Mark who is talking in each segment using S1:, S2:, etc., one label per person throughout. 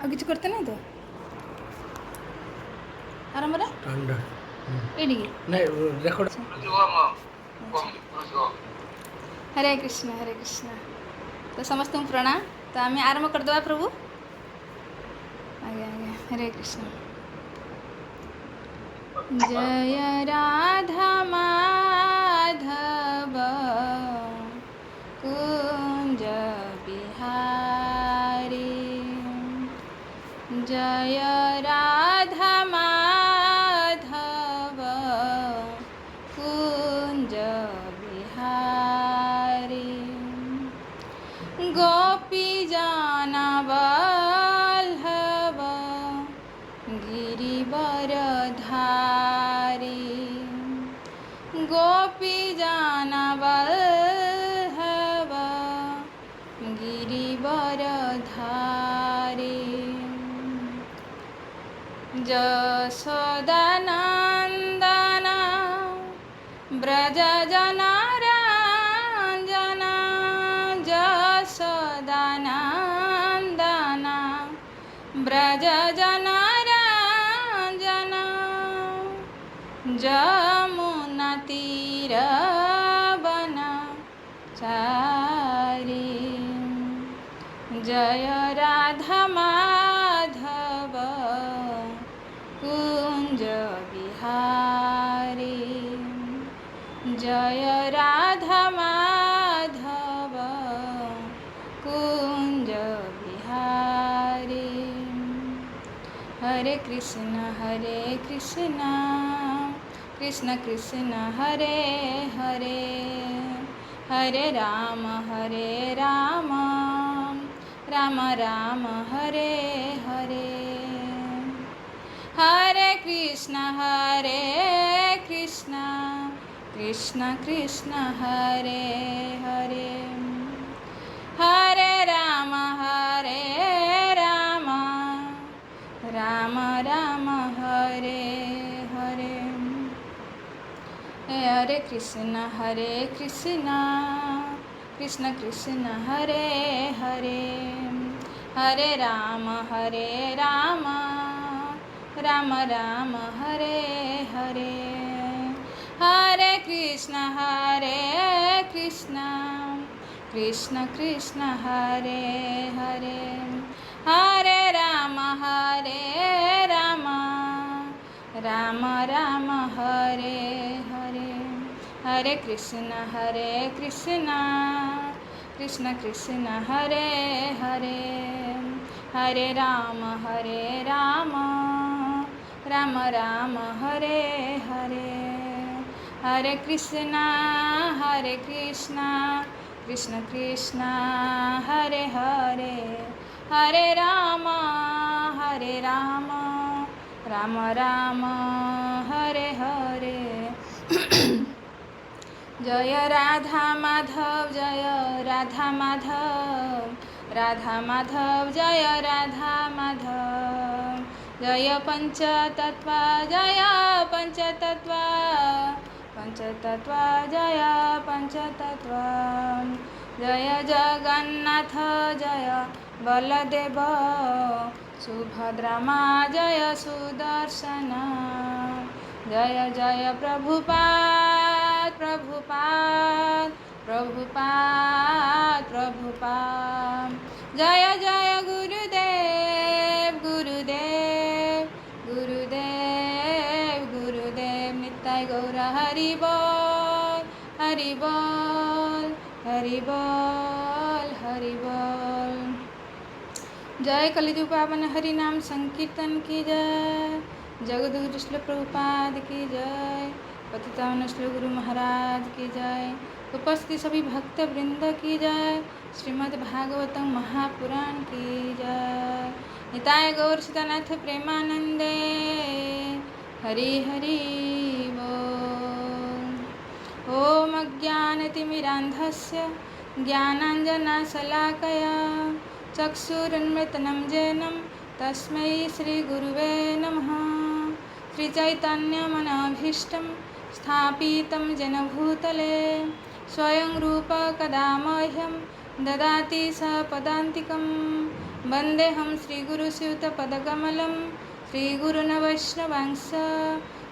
S1: ଆଉ କିଛି करते नहीं तो आराम रे एडिगे
S2: नहीं रेकॉर्ड
S1: हरे कृष्ण तो समस्त प्रणाम। तो आम आरंभ करदे प्रभु। आज्ञा आज्ञा हरे कृष्ण। जय राधा माधव कुंज बिहारी। जय राधा माधव कुंज बिहारी। गोपी जाना वल्लभ गिरिवरधारी। गोपी जाना वल्लभ गिरिवरधारी। जशोदानन्दन व्रज जनारञ्जन। जशोदानन्दन व्रज जनारञ्जन। जमुनातीरवनचारी। जय राधा माधव कुंज बिहारी। जय राधा माधव कुंज बिहारी। हरे कृष्ण कृष्ण कृष्ण हरे हरे। हरे राम राम राम हरे हरे। हरे कृष्ण कृष्ण कृष्ण हरे हरे। हरे राम राम राम हरे हरे। हरे कृष्ण कृष्ण कृष्ण हरे हरे। हरे राम राम राम हरे हरे। हरे कृष्ण कृष्ण कृष्ण हरे हरे। हरे राम राम राम हरे हरे। हरे कृष्ण कृष्ण कृष्ण हरे हरे। हरे राम राम राम हरे हरे। हरे कृष्ण कृष्ण कृष्ण हरे हरे। हरे राम राम राम हरे हरे। जय राधा माधव जय राधा माधव। राधा माधव जय राधा माधव। जय पंचतत्व जय पंचतत्व। पंचतत्व जय पंचतत्व। जय जगन्नाथ जय बलदेव। सुभद्रा माँ जय सुदर्शन। जय जय प्रभुपाद जय जय गुरुदेव निताय गौर हरि बोल हरि बोल हरि बोल हरि बोल। जय कलिजुग पावन हरि नाम संकीर्तन की जय। जगद्गुरु श्री प्रभुपाद की जय। पतितावन श्री गुरु महाराज की जय। उपस्थित सभी भक्त वृंद की जय। श्रीमद् भागवतम महापुराण की जय। निताय गौर सीतानाथ प्रेमानंदे हरि हरि बोल। ओम अज्ञानतिमिरान्धस्य ज्ञानाञ्जनशलाकया चक्षुरुन्मिलितं येन तस्मै श्रीगुरुवे नमः। श्रीचैतन्यमनोभीष्टं स्थापितं येन भूतले स्वयं रूप कदा मह्यं ददाति स पदान्तिकं वन्देऽहं श्रीगुरुस्यूतपदकमलं श्रीगुरुनवैष्णवांश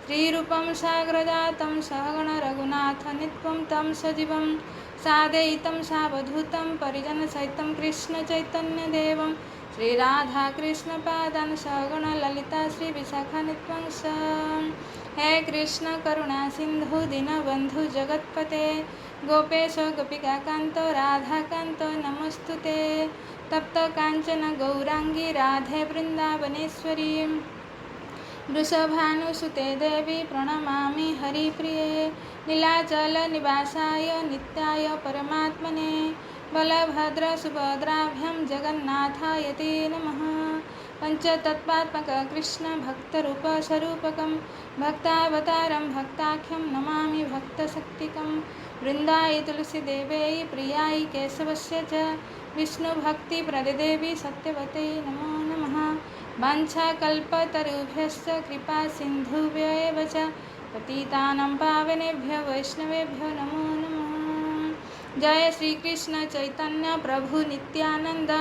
S1: श्रीरूपं साग्रजातं सहगणरघुनाथनित्यं तं सजीवं सादयितं सावधूतं परिजनसहितं कृष्णचैतन्यदेवं श्रीराधाकृष्णपादान् सहगणललिता श्रीविशाखान्वितं स। हे कृष्ण करुणा सिन्धु दीनबन्धु जगत्पते गोपेश गोपिकान्त राधाकान्त नमस्तुते। तप्त काञ्चन गौरांगी राधे वृन्दावनेश्वरी वृषभानुसुते देवी प्रणमामि हरिप्रिये नीलाचलनिवासाय नित्याय परमात्मने बलभद्रसुभद्राभ्यां जगन्नाथाय ते नमः। पंचतत्त्वात्मक कृष्ण भक्तरूपस्वरूपकं भक्तावतारं भक्ताख्यं नमामि भक्तशक्तिकं वृन्दाय तुलसीदेवै प्रियाय केशवस्य च विष्णुभक्तिप्रददेवी सत्यवते नमो नमः। वाञ्छाकल्पतरुभ्यश्च कृपासिन्धुभ्येव च पतितानां पावनेभ्यो वैष्णवेभ्यो नमो नमः। जय श्री कृष्ण चैतन्य प्रभु नित्यानंद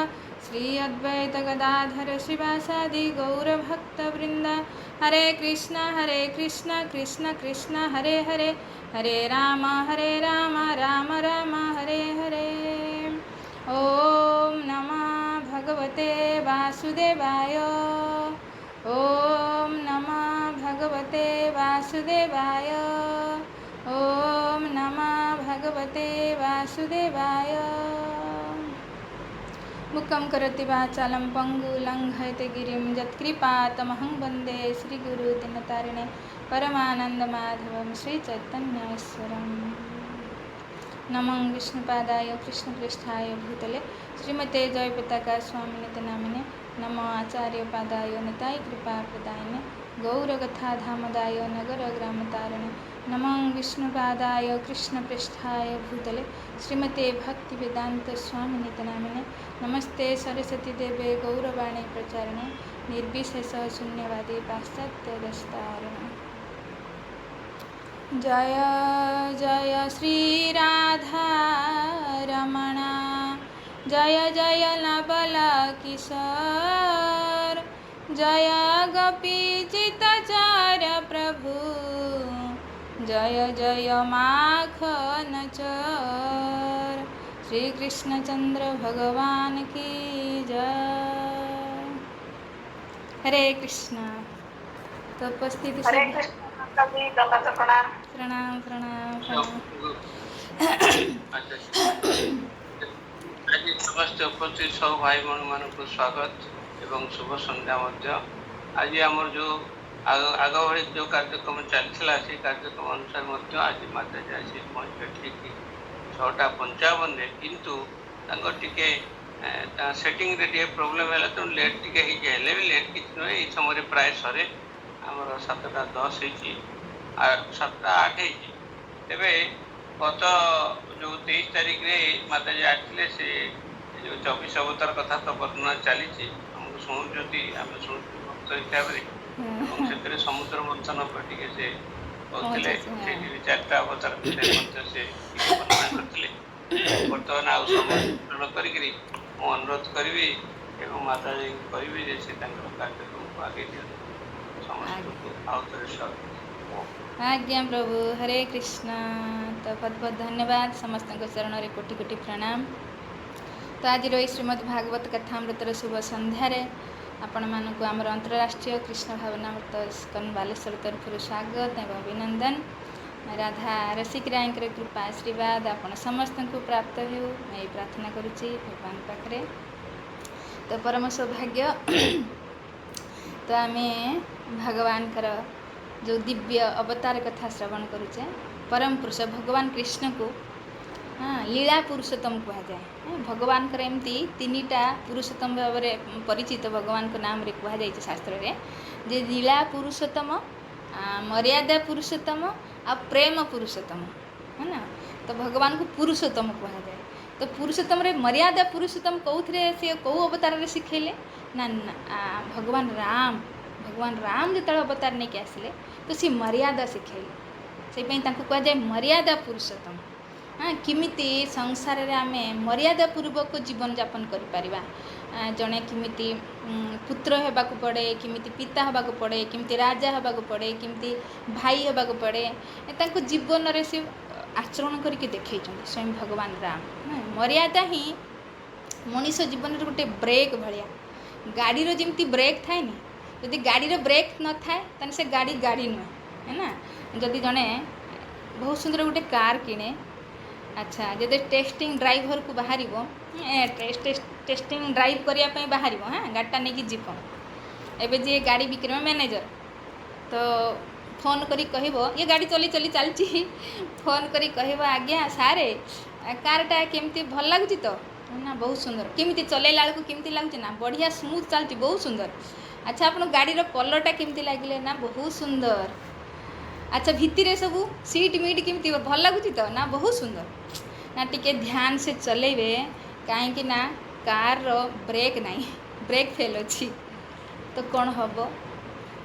S1: श्री अद्वैत गदाधर श्रीवासादि गौरभक्तवृंद। हरे कृष्ण कृष्ण कृष्ण हरे हरे हरे राम राम राम हरे हरे। ओम नमः भगवते वासुदेवाय। ओम नमः भगवते वासुदेवाय। ओम नमः भगवते वासुदेवाय। मुखं करोति वाचालं पङ्गुलङ्घयते गिरिं यत्कृपातमहं वन्दे श्रीगुरुदिनतारिणे परमानन्दमाधवं श्रीचैतन्येश्वरम्। नमो विष्णुपादाय कृष्णपृष्ठाय भूतले श्रीमते जयपताका स्वामिनिते नामिने नमो आचार्यपादाय निताय कृपाप्रदायिने गौरकथाधामदाय नगरग्रामतारिणे नमो विष्णुपादाय कृष्णपृष्ठाय भूतले श्रीमते भक्तिवेदान्त स्वामिनिते नामिने नमस्ते सरस्वती देवे गौरवाणी प्रचारिणे निर्विशेष शून्यवादी पाश्चात्यदस्तारिणे। जय जय श्री राधा रमण जय जय नवल किशोर जय गोपीचितचार प्रभु जय जय माखन चोर श्री कृष्णचंद्र भगवान की जय। हरे कृष्ण। तो उपस्थित
S2: हरे कृष्ण कवि दत्त प्रणाम
S1: प्रणाम प्रणाम प्रणाम।
S3: आज समस्त उपस्थित सब भाई भौणी मान स्वागत एवं शुभ संध्या। आज आमर जो आग भाई जो कार्यक्रम चलता से कार्यक्रम अनुसार आज माताजी आसी पहुँचे ठीक 6:55 किंतु टे सेटिंग रे प्रोब्लेम है तो लेट टे भी लेट किसी नुहे ये समय प्राय सरे आमर 7:10 7:08 तेरे गत जो 23 तारीख रे माताजी आसते से जो 24 अवतार कथा तो वर्णना चली आमको शुणुंट आम शुणु भक्त हिसाब से समुद्र मंथन पर टे से कहते 4टा अवतार से वर्णना करते। बर्तमान आउ समय पूर्ण करी अनुरोध करी एवं माताजी करी से कार्यक्रम को आगे दिखाते समस्त को आउ थे स्वागत।
S1: आज्ञा प्रभु। हरे कृष्ण। तो बहुत बहुत धन्यवाद समस्त चरण में कोटि कोटि प्रणाम। तो आज रही श्रीमद् भागवत कथामृतर शुभ संध्यार आपण मानक आमर अंतरराष्ट्रीय कृष्ण भावनामृत स्कन बालेश्वर तरफ स्वागत एवं अभिनंदन। राधा रसिक रायकर कृपा आशीर्वाद आपण समस्त को प्राप्त हो मैं प्रार्थना करुच्ची भगवान पाखे। तो परम सौभाग्य तो आम भगवान जो दिव्य अवतार कथा श्रवण करुचे परम पुरुष भगवान कृष्ण को लीला पुरुषोत्तम कह जाए। भगवान एमती 3टा पुरुषोत्तम भाव में परिचित भगवान को नाम रे कह जाए शास्त्र रे जे लीला पुरुषोत्तम मर्यादा पुरुषोत्तम आ प्रेम पुरुषोत्तम है ना। तो भगवान को पुरुषोत्तम कह जाए। तो पुरुषोत्तम रे मर्यादा पुरुषोत्तम कौथे से कौ अवतार रे शिखेले ना भगवान राम जो अवतार नहीं के आसिले तो सी मर्यादा शिखेले से कह जाए मर्यादा पुरुषोत्तम। हाँ किमिति संसार रे आमे मर्यादा पूर्वक जीवन यापन करि परिबा जणे किमिति पुत्र हेबाकु पड़े किमिति पिता हेबाकु पड़े किमिति राजा हेबाकु पड़े किमिति भाई हेबाकु पड़े तांको जीवन रे से आचरण करके देखैछन स्वयं भगवान राम मर्यादा ही मनीष जीवन रे गोटे ब्रेक भलिया गाड़ी रो जेमती ब्रेक थाए नि यदि गाड़ी रो ब्रेक न थाए तने से गाड़ी गाड़ी नुहे है ना जदि जणे बहुत सुंदर गोटे कार किणे अच्छा जदि टेस्टिंग ड्राइवर को बाहर टेस्टिंग ड्राइव करने बाहर हाँ गाड़ीटा नहीं जीव एवं जी गाड़ी बिक्री मैनेजर तो फोन करी कहबो ये गाड़ी चली चली चलती फोन करी कहबो आज्ञा सारे कारटा केमती भल लगुच तो ना बहुत सुंदर केमती चलैला बेलू केमती लगुच ना बढ़िया स्मूथ चलती बहुत सुंदर अच्छा आपन गाड़ीर कलरटा केमती लगे ना बहुत सुंदर अच्छा भित्तिरे सबू सीट मीट केमती भल लगुच तो ना बहुत सुंदर ना टिके ध्यान से चलेबे कहीं ना कार रो ब्रेक नहीं ब्रेक फेल अच्छी तो कौन हम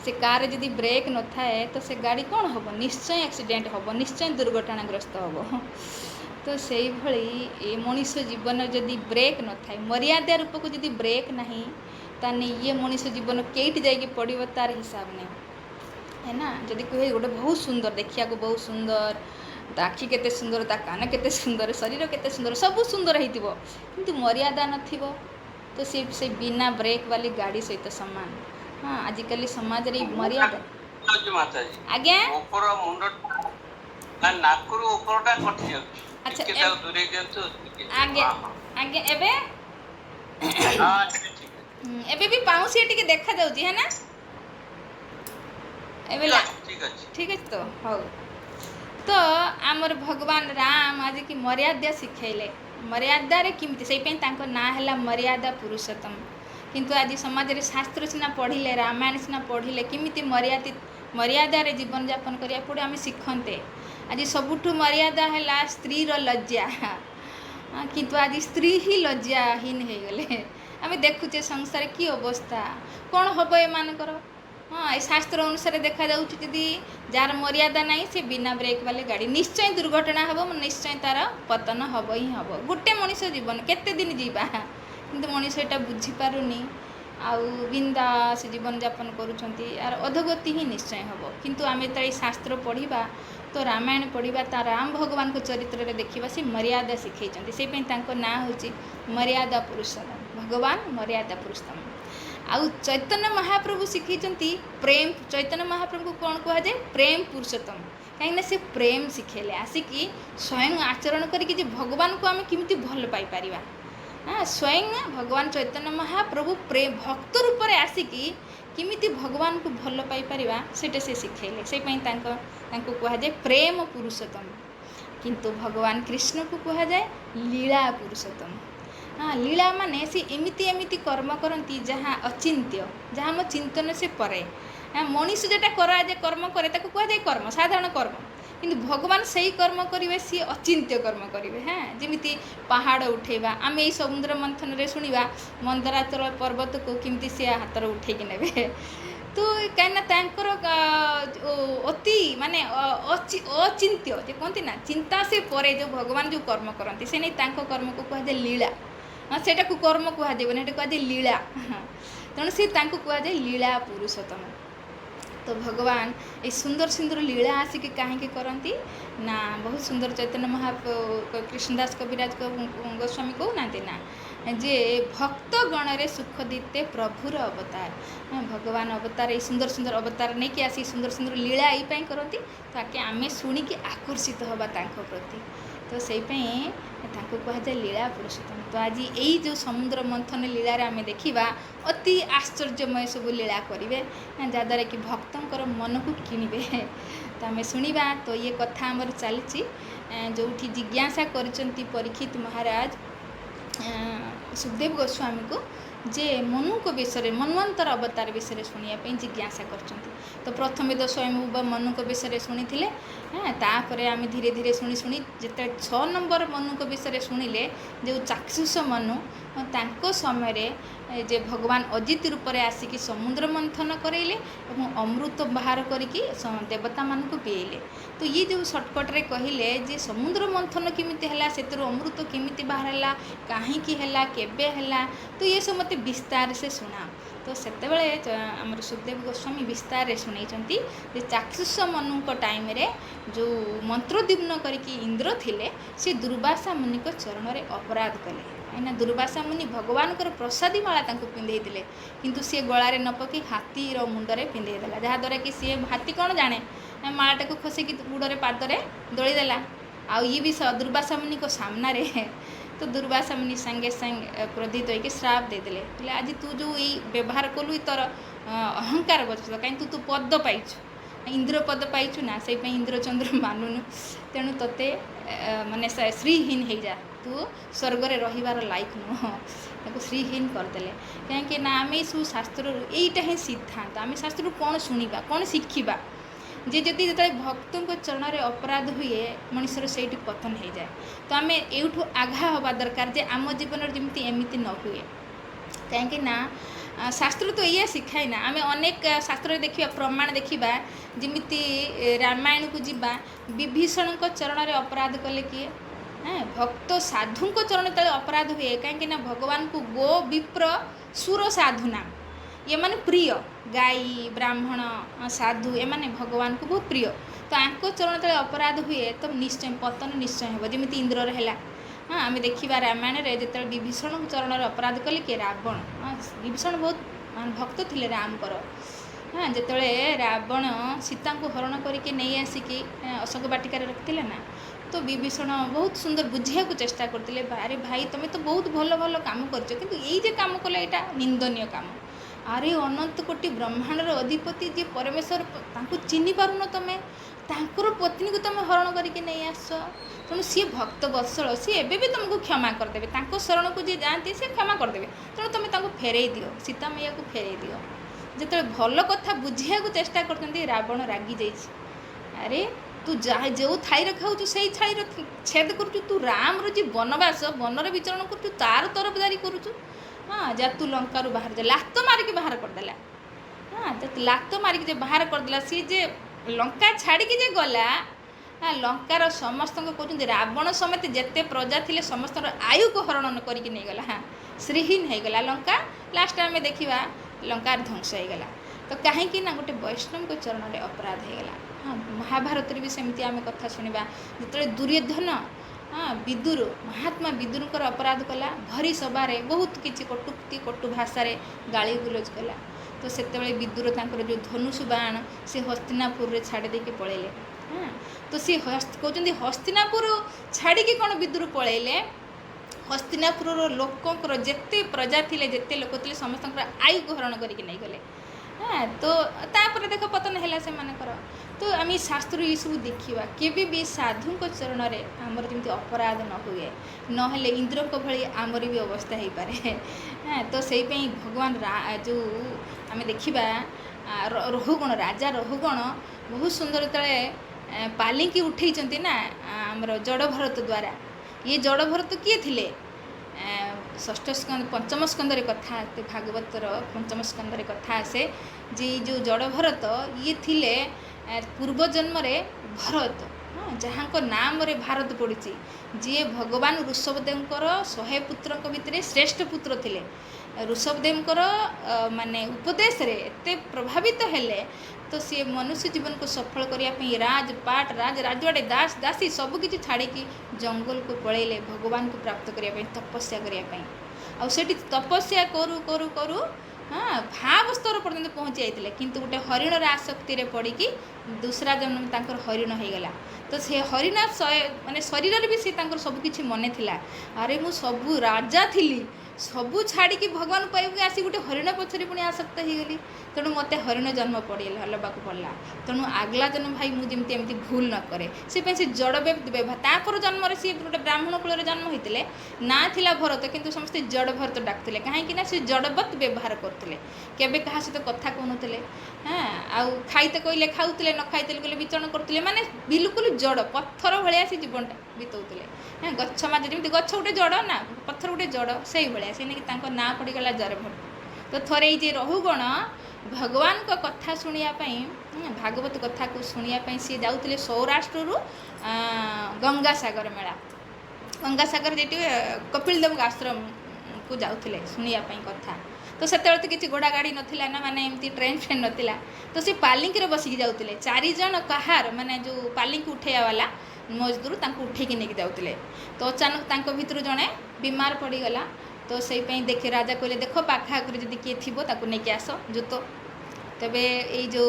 S1: से कार जदि ब्रेक न थाए तो से गाड़ी कौन हम निश्चय एक्सीडेंट हम निश्चय दुर्घटनाग्रस्त हम तो से भली ए मनीष जीवन जदि ब्रेक न थाए मर्यादा रूपक जदि ब्रेक नहीं ताने ये मनीष जीवन केट जाइए पड़ो तार हिसाब नहीं है ना जदि कहे गोटे बहुत सुंदर देखिया को बहुत सुंदर आखि केते सुंदर ता कान केते सुंदर शरीर केते सुंदर सब सुंदर होइतिबो किंतु मर्यादा नथिबो तो से बिना ब्रेक वाली गाड़ी सहित समान हाँ आजिकल समाज रे मर्यादा आज्ञा
S3: ऊपर मुंड ना नाकुर ऊपरटा कटि जाउ
S1: अच्छा
S3: के ताऊ दूरे जंतु
S1: आज्ञा आज्ञा एबे
S3: हां ठीक
S1: एबे भी पाउसी टिके देखा जाउची है ना एबे ठीक है तो हो तो आमर भगवान राम आज की मर्यादा शिखेले मर्यादा रे किमती से ना है मर्यादा पुरुषोत्तम किंतु आज समाज रे शास्त्र सिना पढ़िले रामायण सिना पढ़िले किमिति मर्यादा रे जीवन यापन करिया पड़े आम शिखते आज सबुठु मर्यादा है स्त्री रो लज्जा किंतु आज स्त्री ही लज्जाहीन हो गले आम देखुचे संसार की अवस्था कौन हम एमानकर हाँ शास्त्र अनुसार देखा जाऊँगी जार मर्यादा नहीं से बिना ब्रेक वाले गाड़ी निश्चय दुर्घटना हम निश्चय तार पतन हम ही हम गोटे मनीष जीवन केते दिन जीवा किंतु मनीष यहाँ बुझीपारुनी आउ बिंदास जीवन यापन करुँच यार अधोगति ही निश्चय हम किंतु आम जो शास्त्र पढ़ा तो रामायण पढ़ा ता राम भगवान को चरित्र में देखा से मर्यादा शिखई से ना हूँ मर्यादा पुरुषोत्तम भगवान मर्यादा पुरुषोत्तम आउ चैतन्य महाप्रभु शिखई प्रेम चैतन्य महाप्रभु को कौन कह जाए प्रेम पुरुषोत्तम कहीं से प्रेम शिखेले आसिकी स्वयं आचरण करके भगवान को आम किमिति भल पाई परिबा हाँ स्वयं भगवान चैतन्य महाप्रभु प्रेम भक्त रूप में आसिकी किमिति भगवान को भल पाई परिबा सेटा से शिखेले से कह जाए प्रेम पुरुषोत्तम किंतु भगवान कृष्ण को कह जाए लीला पुरुषोत्तम हाँ लीला माने सी एमिति एमिति कर्म करती जहाँ अचिंत्य जहाँ मो चिंतन से परे हाँ मनीष जोटा कराए कर्म करे ताको कह जाए कर्म साधारण कर्म किंतु भगवान सही कर्म करेंगे सी अचिंत्य कर्म करेंगे हाँ जमी पहाड़ उठेबा आम यही समुद्र मंथन रे शुणा मंदराचल पर्वत को किमती सी हाथ उठेकी ने तो कहीं अति माने अचिंत्य जो कहती ना चिंता से परे जो भगवान जो कर्म करती से नहीं कर्म को कह जाए लीला हाँ सेटा को कर्म कहना कह जाए लीला तेणु से कहुए लीला पुरुषोत्तम तो भगवान ये सुंदर सुंदर लीला आसिक कहीं करती ना बहुत सुंदर चैतन्य कृष्णदास कविराज गोस्वामी कहना ना जे भक्त गण रे सुख दीते प्रभुर अवतार भगवान अवतार ये सुंदर सुंदर अवतार नहीं कि आसी सुंदर सुंदर लीला यही करती ताकि आम शुणिकी आकर्षित हवा प्रति तो से कहुए लीला पुरुषोत्तम तो आज यही जो समुद्र मंथन लीला आम देखा अति आश्चर्यमय सब लीला करेंगे जहाँद्वारा कि भक्तर मन को किणवे तो आम शुणा तो ये कथा आमर चली जो जिज्ञासा करचंती परीक्षित महाराज सुखदेव गोस्वामी को जे मनु को विषय मन्वंतर अवतार विषय शुणापी जिज्ञासा कर तो प्रथमे तो स्वयं मनु को विषय शुणी हाँ तापर आम धीरे धीरे शुणी शुणी जिते 6 नंबर मनु विषय शुणिले जो चाक्षुष मनु तांको समय जे भगवान अजित रूप में आसिकी समुद्र मंथन करेले और अमृत बाहर करके देवता मान को पीले। तो ये जो सर्टकट रे कहले जे समुद्र मंथन केमिति हला से अमृत केमिति बाहर हला काहींकी हला केबे हला तो ये सब मते विस्तार से सुना। तो सेतेबेले आमर सुखदेव गोस्वामी विस्तार रे सुनाइछंती जे चाक्षुष मनु टाइम रे जो मंत्रोद्दीपन करके इंद्र थिले से दुर्वासा मुनि को चरण रे अपराध कले कहीं दुर्वासा मुनि भगवान प्रसादी माला पिंधे किंतु सी गलारे न पकई हाथीर मुंडरे पिंधेदेला जहाँद्वारा कि सी हाथी कौन जाने मालाटा को खोसिकी गुड़े पादरे दलीदेला आउ ये भी दुर्वासा मुनि को सामना रे तो दुर्वासा मुनि संगे संगे क्रोधित होकर श्राप देदेले बोले आज तू जो ये व्यवहार कलु तोर अहंकार बच कहीं तू पद पाइचु इंद्र पद पाइचु ना से इंद्रचंद्र मानुनु तेणु तोते माने श्रीहीन हो जा तू स्वर्ग रे रहिबार लायक नुह ताको श्रीहीन करदेले कहीं ना आम सब शास्त्र यहीटा ही सिद्धांत आम शास्त्र कौन शुणा कौन शिखा जे जदि जो भक्त चरण में अपराध हुए मनुष्यर से पतन हो जाए तो आम यूठू आघा हवा दरकार जे आम जीवन जमी एमती न हुए कहीं ना शास्त्र तो ये शिखाई ना आम अनेक शास्त्र देखा प्रमाण देखा जमीती रामायण को जीवा विभीषण चरण में अपराध कले किए भक्त साधु चरण तले अपराध हुए कहीं ना भगवान को गो विप्र सुर साधु नाम ये माने प्रिय गाई ब्राह्मण साधु ये माने भगवान को बहुत प्रिय तो आंको चरण तले अपराध हुए तो निश्चय पतन निश्चय हो जमी इंद्र है। हाँ आम देखा रामायण में जो विभीषण चरण में अपराध कले कि रावण विभीषण बहुत भक्त थे राम पर हाँ जिते रावण सीता को हरण करके नहीं आसिकी अशोक बाटिकार रखिले ना तो विभीषण बहुत सुंदर बुझे को चेष्टा करते अरे भाई तुम्हें तो बहुत भल भल काम कर काम कले यहाँ निंदनीय काम अरे अनंत कोटि ब्रह्मांडर अधिपति जी परमेश्वर चिन्ह पारुन तुम्हें तांकर पत्नी को तुम हरण करके नहीं आस तेणु सी भक्त वत्सल सी एवं भी तुमको क्षमा करदे शरण को जी जाती सी क्षमा करदे तेणु तुम फेरई दियो सीता मैया को फेरई दियो जिते भल कथा बुझा चेष्टा कर रावण रागी जाइए अरे तू जा जो थाई खाऊ से छाई छेद करुचु तू राम जी वनवास वनर विचरण करुचु तार तरफदारी करुचु हाँ जा तू लंका बाहर जा लात मारिक बाहर करदेला हाँ लात मारिक जे बाहर करदेला सी जे लंका छाड़ी जे गला हाँ लंकार समस्त कहते रावण समेत जिते प्रजा थे समस्त आयु को हरण करके नहीं गला हाँ श्रीहीन हो गला लंका लास्ट आम देखा लंकार ध्वंस हो गला तो कहीं ना गोटे वैष्णव को चरण में अपराध हो गला। हाँ महाभारत भी सेमती आम कथा शुणा जो दुर्योधन हाँ विदुर महात्मा विदुर अपराध कला भरी सभा बहुत किसी कटुक्ति कटु भाषा गाली गुलज कला तो से विदुर जो धनुष बाण से हस्तिनापुर छाड़ी देके पलैले हाँ तो सी कहते हस्तिनापुर छाड़ी कौन विदुर पलैले हस्तिनापुर लोक जिते प्रजा थे जिते लोक थे समस्त आयु को हरण करके नहीं गले हाँ तो तापर देख पतन है से तो आम शास्त्र ये सब देखा केवे भी साधु चरण में आमर जमी अपराध न हुए नहेले इंद्र को भली आमर भी अवस्था हो पारे हाँ तो से भगवान जो आम देखा रहुगण राजा रहुगण बहुत सुंदर तले पालिकी उठे ना आमर जड़ भरत द्वारा ये जड़ भरत किए थे षष्ठ स्कंद पंचम स्कंदर कथा भागवतर पंचम स्कंदर कथा आसे जे जो जड़ भरत ये थिले पूर्व जन्म रे भरत हाँ जहाँ को नाम रे भारत पड़ी जी भगवान ऋषभदेव 100 पुत्र भितर श्रेष्ठ पुत्र थिले ऋषभदेव माने उपदेश रे एते प्रभावित हेले तो सी मनुष्य जीवन को सफल करने राजपाट राजवाड़े दास दासी सबकि छाड़ी जंगल को पलैले भगवान को प्राप्त करने तपस्या करने आउे तपस्या करू करू करू हाँ भाव स्तर पर्यंत पहुँची जाते किंतु गोटे हरिणर आसक्ति रे पड़ी दूसरा जन्म तांकर हरिण हो गला तो से हरिण माने शरीर भी सी सबकि मन थिला अरे मु सबू राजा थिली सबू छाड़ी भगवान पाइबू आसी गोटे हरिण पछरे पुणी आसक्त हो गली तेणु मत हरिण जन्म पड़ेगा पड़ला तेणु आगला जन्म भाई मुझे एमती भूल न करे से जड़ व्यवहार जन्म सी गोटे ब्राह्मण कूल जन्म होते ना थिला भरत किंतु समस्ते जड़ भरत डाकुले कहीं से जड़वत व्यवहार करते केवे क्या सहित कथा कहते हाँ आउ खाइते कहले खाऊले न खाइते कहले विचरण करते माने बिल्कुल जड़ पत्थर भाया से जीवनटा बिताउले हाँ गछ माझे जमी गछ गोटे जड़ ना पत्थर गोटे जड़ से भाया से नहीं ना पड़गला जड़ भर तो थरे ये रहुगण भगवान को कथा शुणापी भागवत कथा को शुणापी सी जाते सौराष्ट्र गंगासागर मेला गंगासागर जी कपिलदेव आश्रम को जाते शुणापी कथा तो से तो किसी घोड़ा गाड़ी नाला ना माने एमती ट्रेन फ्रेन नाला तो सी पालिंकी बसिक जाते 4 जन कहार माने जो पालिंकी उठेया वाला मजदूर उठेकी नहीं जाते तो अचानक भितर जड़े बीमार पड़गला तो से देखे राजा कहले देख पाखाकर जब किए थी नहीं आस जोत तेबे ये जो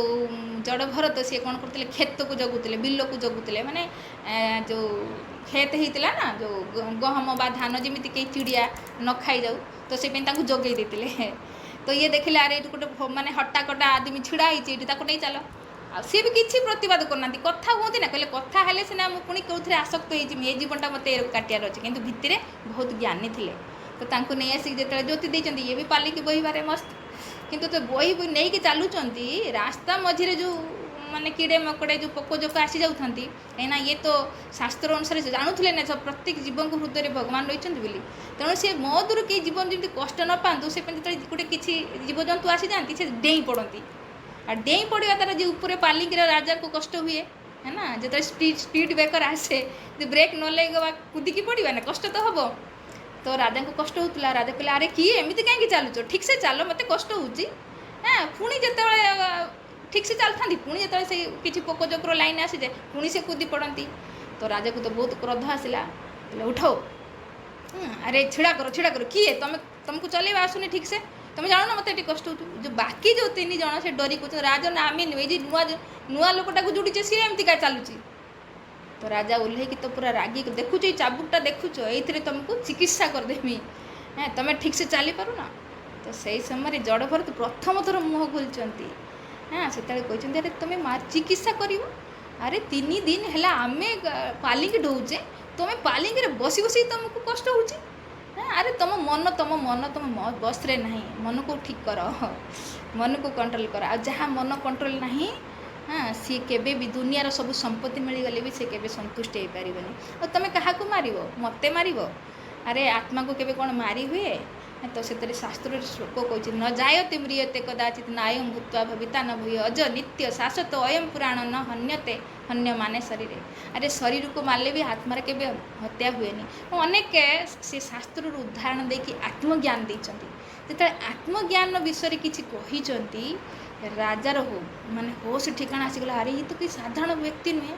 S1: जड़ भरत सी कौन करते खेत को जगुले बिल को जगुले माने जो खेत होता ना जो गहम बा धान जमी कई चिड़िया न खाई जाऊ तो से जगे देते तो ये देखिले अरे गोटे माने हट्टा कटा आदमी छिड़ा होती नहीं चल आ सी भी किसी प्रतिवाद करना कथा हूँ ना कहले कथा हेले सीना मुझे कौन आसक्त हो जीवनटा मत काटार अच्छे कितु भितर बहुत ज्ञानी थे तो नहीं आसिक जो ज्योति देते ये भी पालिकी बहीबारे मस्त किंतु तो बही नहीं कि चलुंट रास्ता मझे जो माने कीड़े मकड़े जो पोकजोक आसी जाऊँ कहीं ये तो शास्त्र अनुसार जानूले ना सब प्रत्येक जीवन को हृदय भगवान रही बोली तेणु सी मधुर कई जीवन जमी कष्ट न पातु से गोटे किसी जीवजंतु आसी जाती से डेई पड़ती आ डेई पड़ा तार जो ऊपर पालिकी राजा को कष्ट हुए है ना जो स्पीड ब्रेकर आसे जो ब्रेक न लगे कूदिकी पड़ा ना कष्ट तो हम तो राजा को कष्ट होता राजा कहले अरे किए एमती कहीं चलुच ठीक से चल मत कष्ट होची हाँ पुणी जो ठीक से चलता पुणी जो से किसी पोकजोकर लाइन आसी जाए पुणी से कूदी पड़ती तो राजा को तो बहुत क्रोध आसला बोले उठाओ अरे छिड़ा करो किए तुमको चलेवा आसुनी ठीक से तुम जान ना मत कष्ट हो जो बाकी जो 3 जन से डरी कह राजा ना आम नुए नुआ लोकटा को जोड़ी सी एमती क्या चलुची तो राजा ओह्ल तो पूरा रागी देखुच चाबुकटा देखुच ये तुमको चिकित्सा करदेमी हाँ तुम ठीक से चली पार ना तो से समय जड़ भरत प्रथम थर मुँह खोलुंट हाँ से कहते अरे तुम चिकित्सा कर अरे 3 दिन है आम पालिंकी ढोचे तुम पालिंकी बसी बसी तुमको कष्ट हो हाँ अरे तुम मन तुम बस रे ना मन को ठीक कर मन को कंट्रोल कर आ जहाँ मन कंट्रोल ना हाँ सी केबे भी दुनियार सब संपत्ति मिलगले भी से केबे संतुष्ट हो पारिबनी और तुम क्या मार मत मार अरे आत्मा को केबे कौन मारी हुए तो से शास्त्र श्लोक कहते न जायते म्रियते कदाचित नायम भूत्वा भविता न भूय अज नित्य शाश्वत अयम पुराण न हन्यते हन्य माने शरीर अरे शरीर को मारले भी आत्मार केबे हत्या हुएनी अनेक से शास्त्र उदाहरण देकी आत्मज्ञान देते जो आत्मज्ञान विषय किसी कही राजार हो माने होश ठिकाना आसीगला अरे ये तो कोई साधारण व्यक्ति नुहे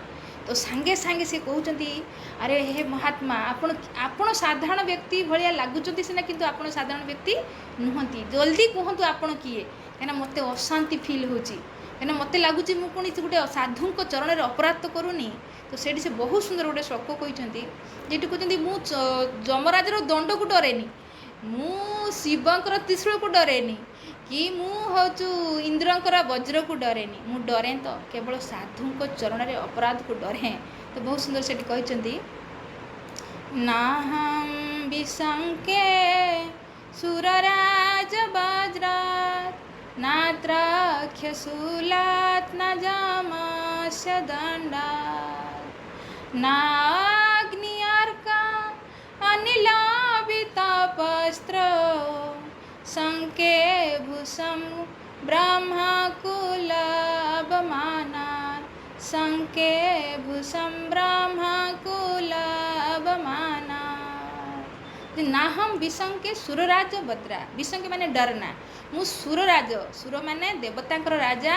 S1: तो सांगे सांगे से कहते अरे हे महात्मा आपण साधारण व्यक्ति भाया लगुच सीना किंतु आपण साधारण व्यक्ति नुहति जल्दी कहतु आपण किए कहीं मत अशांति फिल होना मत लगुच मुझे गोटे साधु चरण में अपराध तो करूनी तो से बहुत सुंदर गोटे श्लोक कहते जी कहते मुझ जमराजर दंड को डरेनी मु शिवंकर त्रिशूल को डरेनी कि मुझु इंद्रंकर वज्र को डरेनी मु डरे तो केवल साधु चरण में अपराध को डरे तो बहुत सुंदर से कहते नाहम विशंके सुरराज वज्रात् नात्राख्य शूलात् न जामस्य दण्डात् नाग्निर्का अनिलाभितापस्त्र संके भूषम ब्रह्मकुलापमानात् संके भूषम ब्रह्मकुलापमानात् ना हम विशंके सुरराज भद्रा विशंके माने डरना मु सुरराज सुर माने देवतांकर राजा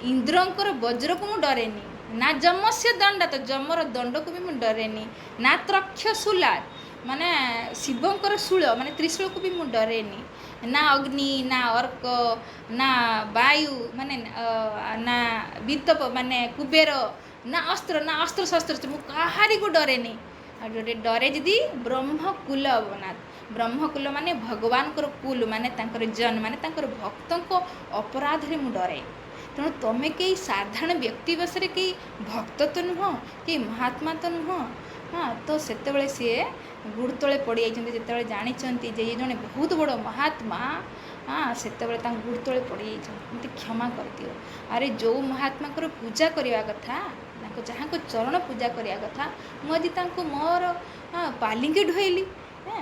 S1: इंद्रंकर वज्र को मु डरेनी ना जमस्य दंड तो जमर दंड को भी मु डरेनी ना त्रक्ष शूलात् माने शिवंकर शूल माने त्रिशूल को भी मु डरेनी ना अग्नि ना अर्क ना वायु माने ना वितप माने कुबेर ना अस्त्र शस्त्र मु कहारी को डरेनी डरे जदि ब्रह्मकुल अवनाथ ब्रह्मकुल माने भगवानकर कुल माने तांकर जन माने तांकर भक्तଙ୍କ अपराधरे मु डरे। तेणु तुम कई साधारण व्यक्ति बसरे कई भक्त तो नुह कई महात्मा तो नुह। हाँ तो सेतबेले सी गुड़ तले पड़ जाइछन्ति जेतबेले जानिछन्ति जे ये जने बहुत बड़ महात्मा। हाँ सेतबेले तांको गुड़ तले पड़ जाइछन्ति मते क्षमा कर दियो। अरे जो महात्मा को पूजा करवा कथा जहाँ को चरण पूजा करवा कथा मुझे मोर पालिंगे ढोइली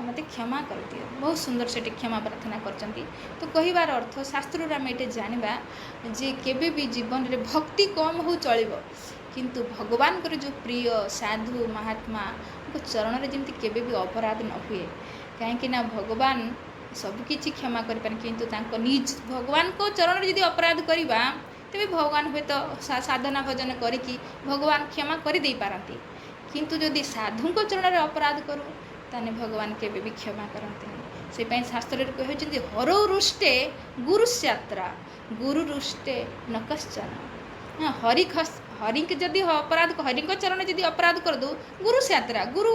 S1: मत क्षमा कर दियो। बहुत सुंदर से क्षमा प्रार्थना करचंती। तो कहिबार अर्थ शास्त्र आम ये जाना जे केबे भी जीवन रे भक्ति कम हो चलिबो किंतु भगवान को जो प्रिय साधु महात्मा चरण रे जमती केबे भी अपराध न हुए कहीं ना भगवान सबकि क्षमा करें किंतु तांको निज भगवान को चरण रे यदि अपराध करवा तेज भगवान हे तो साधना भजन करिकी भगवान क्षमा कर दे पारती किंतु जदि साधु चरण रे अपराध करूँ ताने भगवान केबे भी क्षमा करते हैं। से पाई शास्त्र कहते हरौ रुष्टे गुरुस्यात्रा गुरु रुष्टे न कश्चन। हरि के जदि अपराध हरि चरण जदि अपराध कर दो गुरु यात्रा गुरु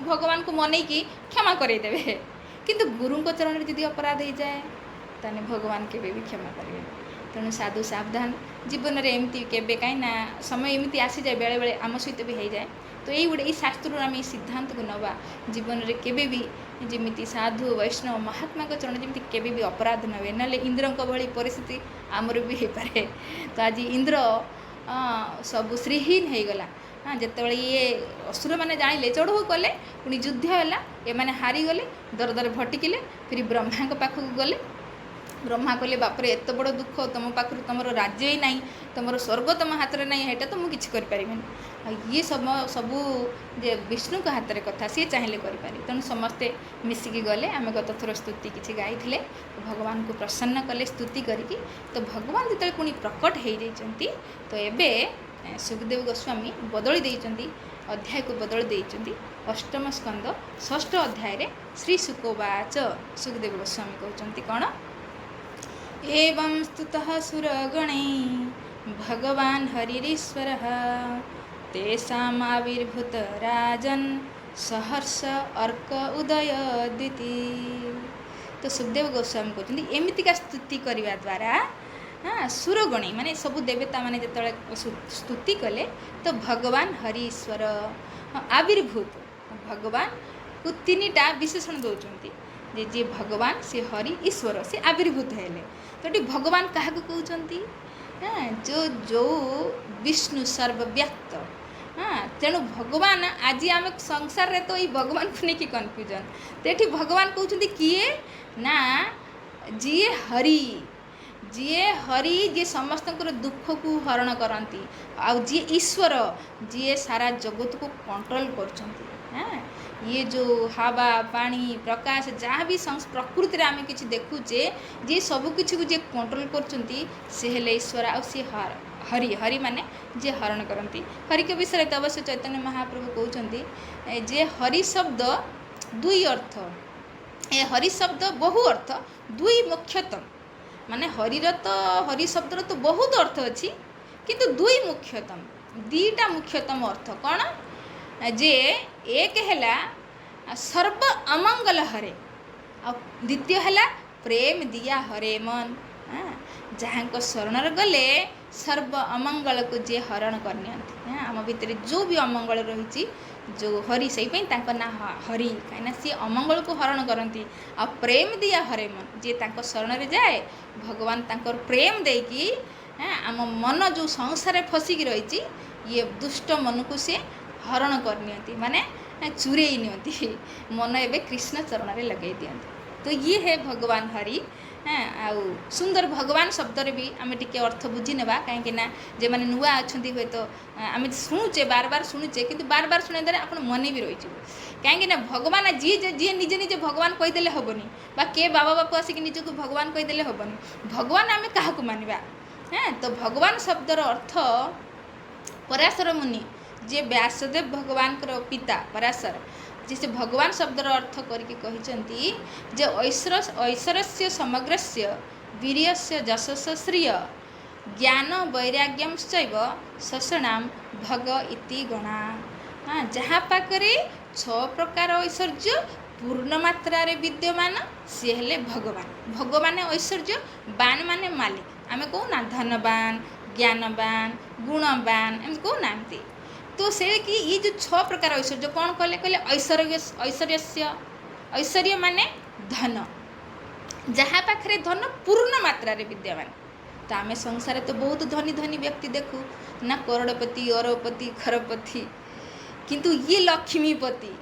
S1: भगवान को मन की क्षमा करदेवे किंतु गुरु चरण जदि अपराध हो जाए ताने भगवान केबे भी क्षमा करेंगे। तेणु साधु सावधान जीवन में एमती केबे कहीं ना समय एमती आसी जाए बेले बेले आम सहित भी हो जाए। तो ये गोटे शास्त्र आम सिद्धांत को नवा जीवन में केबे भी जमी साधु वैष्णव महात्मा चरण जमी केबे भी अपराध न हुए ना इंद्र भली परिस्थिति आमर भी हो पारे। तो आज इंद्र सब श्रीहीन हो गला। हाँ जिते ये असुर मैंने जानिले चढ़ऊ कले पुणी युद्ध है ये मैंने हारीगले दर दर भटिकिले फिर ब्रह्मा पाखक गले। ब्रह्मा कहले बापरे एत बड़ दुख तुम पाखर तुम राज्य ही ना तुम स्वर्ग तुम हाथ में ना है तो मुझे करें ये सबू जे विष्णु का हाथ में कथा सी चाहिए करें। तेणु समस्ते मिसिकी गले आम गत थर स्तुति किसी गाई भगवान को प्रसन्न कले स्तुति करी। तो भगवान जो पुणी प्रकट हो जाती तो ये सुखदेव गोस्वामी बदली देइचंती अध्याय को बदली देइचंती। अष्टम स्कंद षष्ठ अध्याय श्री सुकोवाच सुखदेव गोस्वामी कहते कौन एवं स्तुतः सुरगणैः भगवान् हरिरीश्वरः तेषामाविर्भूत राजन् सहर्ष अर्क उदयदिति। तो सुखदेव गोस्वामी कहते एमितिका स्तुति करने द्वारा हाँ सुरगणी माने सबू देवता माने जिते स्तुति कले तो भगवान हरीश्वर आविर्भूत भगवान को तीन टा विशेषण दौरान जे जे भगवान से हरि ईश्वर से आविर्भूत हेले। तो ये भगवान क्या कहते हाँ जो जो विष्णु सर्वव्याप्त। हाँ तेणु भगवान आज आम संसार रे तो ये भगवान को लेकिन कन्फ्यूजन तो ये भगवान कहते किए ना जीए हरि जी समस्त दुख को हरण करती आउ जी ईश्वर जी सारा जगत को कंट्रोल कर। ये जो हवा पानी प्रकाश जहाँ भी प्रकृति आम कि देखुचे जी सबकि जी कंट्रोल कर ईश्वर आ सी हरि हरि माने जे हरण करती। हरि के विषय तो अवश्य चैतन्य महाप्रभु कहते जे हरि शब्द दुई अर्थ ए हरि शब्द बहु अर्थ दुई मुख्यतम माने हरिर तो हरि शब्दर तो बहुत अर्थ अच्छी किंतु दुई मुख्यतम दीटा मुख्यतम अर्थ कौन जे एक है सर्व अमंगल हरे आ द्वितीय है प्रेम दिया हरे मन। जहाँ को शरण गले सर्व अमंगल को जे हरण करनी आम भितर जो भी अमंगल रही जो हरि से ना हरि कहीं सी अमंगल को हरण करती आ प्रेम दिया हरे मन जे शरण रे जाए भगवान तांकर प्रेम देकी आम मन जो संसार फसिकी रही ये दुष्ट मन को सी हरण करनी माने चुरे नियंती मन एवं कृष्ण चरण रे लगे दियंती। तो ये है भगवान हरि। आउ सुंदर भगवान शब्द भी आम टे अर्थ बुझी नेबा कहीं जे मैंने नुआ अच्छा हे तो आम शुणुचे बार बार शुणुचे कि बार बार शुणे द्वारा आप मन भी रही कहीं भगवान जी जी निजे निजे भगवान कहीदेले हेनी बा के बाबा बापू आसिक निजक भगवान कहीदेले हेनी भगवान आम क्या मानवा। तो भगवान शब्दर अर्थ पराशर मुनि जे व्यासदेव भगवान पिता पराशर जिसे भगवान शब्दर अर्थ करके कहते जे ऐश्वर्य समग्रस्य वीर्यस्य जशस्य श्रिय ज्ञान वैराग्यमश्चैव सषणाम भग इति गणा। हाँ जहाँ पाखरे 6 प्रकार ऐश्वर्य ପୂର୍ଣ୍ଣ ମାତ୍ରାରେ ବିଦ୍ୟମାନ ସିଏ ହେଲେ ଭଗବାନ। ଭଗବାନ ଐଶ୍ୱର୍ଯ୍ୟ, ବାନ ମାନେ ମାଲିକ। ଆମେ କହୁନା ଧନବାନ, ଜ୍ଞାନବାନ, ଗୁଣବାନ, ଏମିତି କହୁନାହାନ୍ତି। ତ ସେ କି ये जो 6 ପ୍ରକାର ଐଶ୍ୱର୍ଯ୍ୟ କ'ଣ କଲେ କହିଲେ ଐଶ୍ୱର୍ଯ୍ୟ ମାନେ ଧନ। ଯାହା ପାଖରେ ଧନ ପୂର୍ଣ୍ଣ ମାତ୍ରାରେ ବିଦ୍ୟମାନ। ତ ଆମେ ସଂସାରରେ ତ ବହୁତ ଧନୀ ଧନୀ ବ୍ୟକ୍ତି ଦେଖୁ ନା, କରୋଡ଼ପତି, ଅରବପତି, ଖରପତି, କିନ୍ତୁ ଇଏ ଲକ୍ଷ୍ମୀପତି।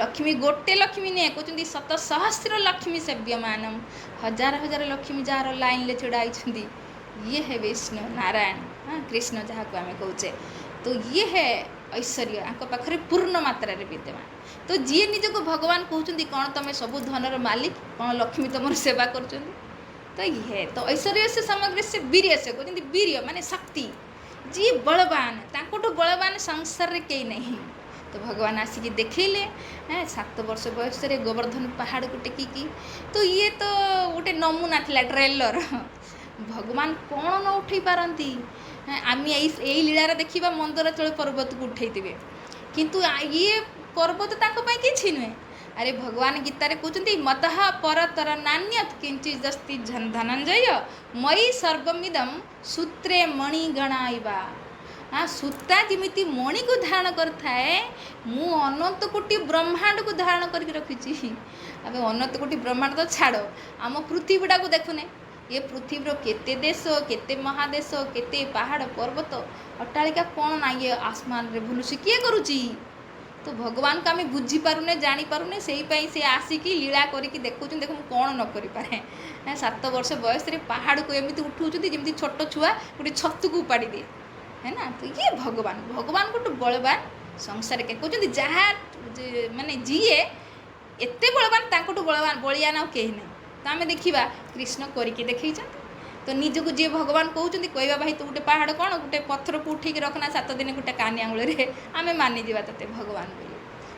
S1: ଲକ୍ଷ୍ମୀ ଗୋଟେ ଲକ୍ଷ୍ମୀ ନୁହେଁ, କହୁଛନ୍ତି ଶତ ସହସ୍ର ଲକ୍ଷ୍ମୀ ସେବ୍ୟମାନ। ହଜାର ହଜାର ଲକ୍ଷ୍ମୀ ଯାହାର ଲାଇନ୍ରେ ଛିଡ଼ା ହେଇଛନ୍ତି। ଇଏ ହେ ବିଷ୍ଣୁ ନାରାୟଣ, କୃଷ୍ଣ ଯାହାକୁ ଆମେ କହୁଛେ। ତ ଇଏ ହେ ଐଶ୍ୱର୍ଯ୍ୟ, ଆଙ୍କ ପାଖରେ ପୂର୍ଣ୍ଣ ମାତ୍ରାରେ ବିଦ୍ୟମାନ। ତ ଯିଏ ନିଜକୁ ଭଗବାନ କହୁଛନ୍ତି, କ'ଣ ତମେ ସବୁ ଧନର ମାଲିକ, କ'ଣ ଲକ୍ଷ୍ମୀ ତମର ସେବା କରୁଛନ୍ତି? ତ ଇଏ ତ ଐଶ୍ୱର୍ଯ୍ୟ ସେ ସମଗ୍ର ସେ ବୀର୍ୟ, ସେ କହୁଛନ୍ତି ବୀର୍ୟ ମାନେ ଶକ୍ତି। ଯିଏ ବଳବାନ, ତାଙ୍କଠୁ ବଳବାନ ସଂସାରରେ କେହି ନାହିଁ। ତ ଭଗବାନ ଆସିକି ଦେଖେଇଲେ 7 ବର୍ଷ ବୟସରେ ଗୋବର୍ଦ୍ଧନ ପାହାଡ଼କୁ ଟେକିକି। ତ ଇଏ ତ ଗୋଟେ ନମୁନା ଥିଲା, ଟ୍ରେଲର। ଭଗବାନ କ'ଣ ନ ଉଠେଇ ପାରନ୍ତି। ଆମେ ଏଇ ଲୀଳାରେ ଦେଖିବା ମନ୍ଦରାଚଳ ପର୍ବତକୁ ଉଠେଇଥିବେ, କିନ୍ତୁ ଇଏ ପର୍ବତ ତାଙ୍କ ପାଇଁ କିଛି ନୁହେଁ। ଆରେ ଭଗବାନ ଗୀତାରେ କହୁଛନ୍ତି ମତଃ ପରତର ନାନ୍ୟତ୍ କିଞ୍ଚିଦସ୍ତି ଧନଞ୍ଜୟ ମୟି ସର୍ବମିଦଂ ସୂତ୍ରେ ମଣି ଗଣାଇବା। ସୂତା ଯେମିତି ମଣିକୁ ଧାରଣ କରିଥାଏ, ମୁଁ ଅନନ୍ତ କୋଟି ବ୍ରହ୍ମାଣ୍ଡକୁ ଧାରଣ କରିକି ରଖିଛି। ଏବେ ଅନନ୍ତ କୋଟି ବ୍ରହ୍ମାଣ୍ଡ ତ ଛାଡ଼, ଆମ ପୃଥିବୀଟାକୁ ଦେଖୁନେ। ଏ ପୃଥିବୀର କେତେ ଦେଶ, କେତେ ମହାଦେଶ, କେତେ ପାହାଡ଼ ପର୍ବତ, ଅଟ୍ଟାଳିକା, କ'ଣ ନା ଇଏ ଆସମାନରେ ବୁଲୁଛି, କିଏ କରୁଛି? ତ ଭଗବାନଙ୍କୁ ଆମେ ବୁଝିପାରୁନେ, ଜାଣିପାରୁନେ। ସେଇପାଇଁ ସେ ଆସିକି ଲୀଳା କରିକି ଦେଖାଉଛନ୍ତି, ଦେଖ ମୁଁ କ'ଣ ନ କରିପାରେ। 7 ବର୍ଷ ବୟସରେ ପାହାଡ଼କୁ ଏମିତି ଉଠାଉଛନ୍ତି ଯେମିତି ଛୋଟ ଛୁଆ ଗୋଟେ ଛତୁକୁ ଉପାଡ଼ି ଦିଏ, ନା। ତ ଇଏ ଭଗବାନ, ଭଗବାନଙ୍କଠୁ ବଳବାନ ସଂସାରରେ କେହି କହୁଛନ୍ତି। ଯାହା ମାନେ ଯିଏ ଏତେ ବଳବାନ, ତାଙ୍କଠୁ ବଳିଆନ ଆଉ କେହି ନାହିଁ। ତ ଆମେ ଦେଖିବା କୃଷ୍ଣ କରିକି ଦେଖେଇଛନ୍ତି। ତ ନିଜକୁ ଯିଏ ଭଗବାନ କହୁଛନ୍ତି, କହିବା ଭାଇ ତୁ ଗୋଟେ ପାହାଡ଼ କ'ଣ ଗୋଟେ ପଥରକୁ ଉଠେଇକି ରଖନା 7 ଦିନ ଗୋଟେ କାନି ଆଙ୍ଗୁଳିରେ, ଆମେ ମାନିଯିବା ତତେ ଭଗବାନ ବୋଲି।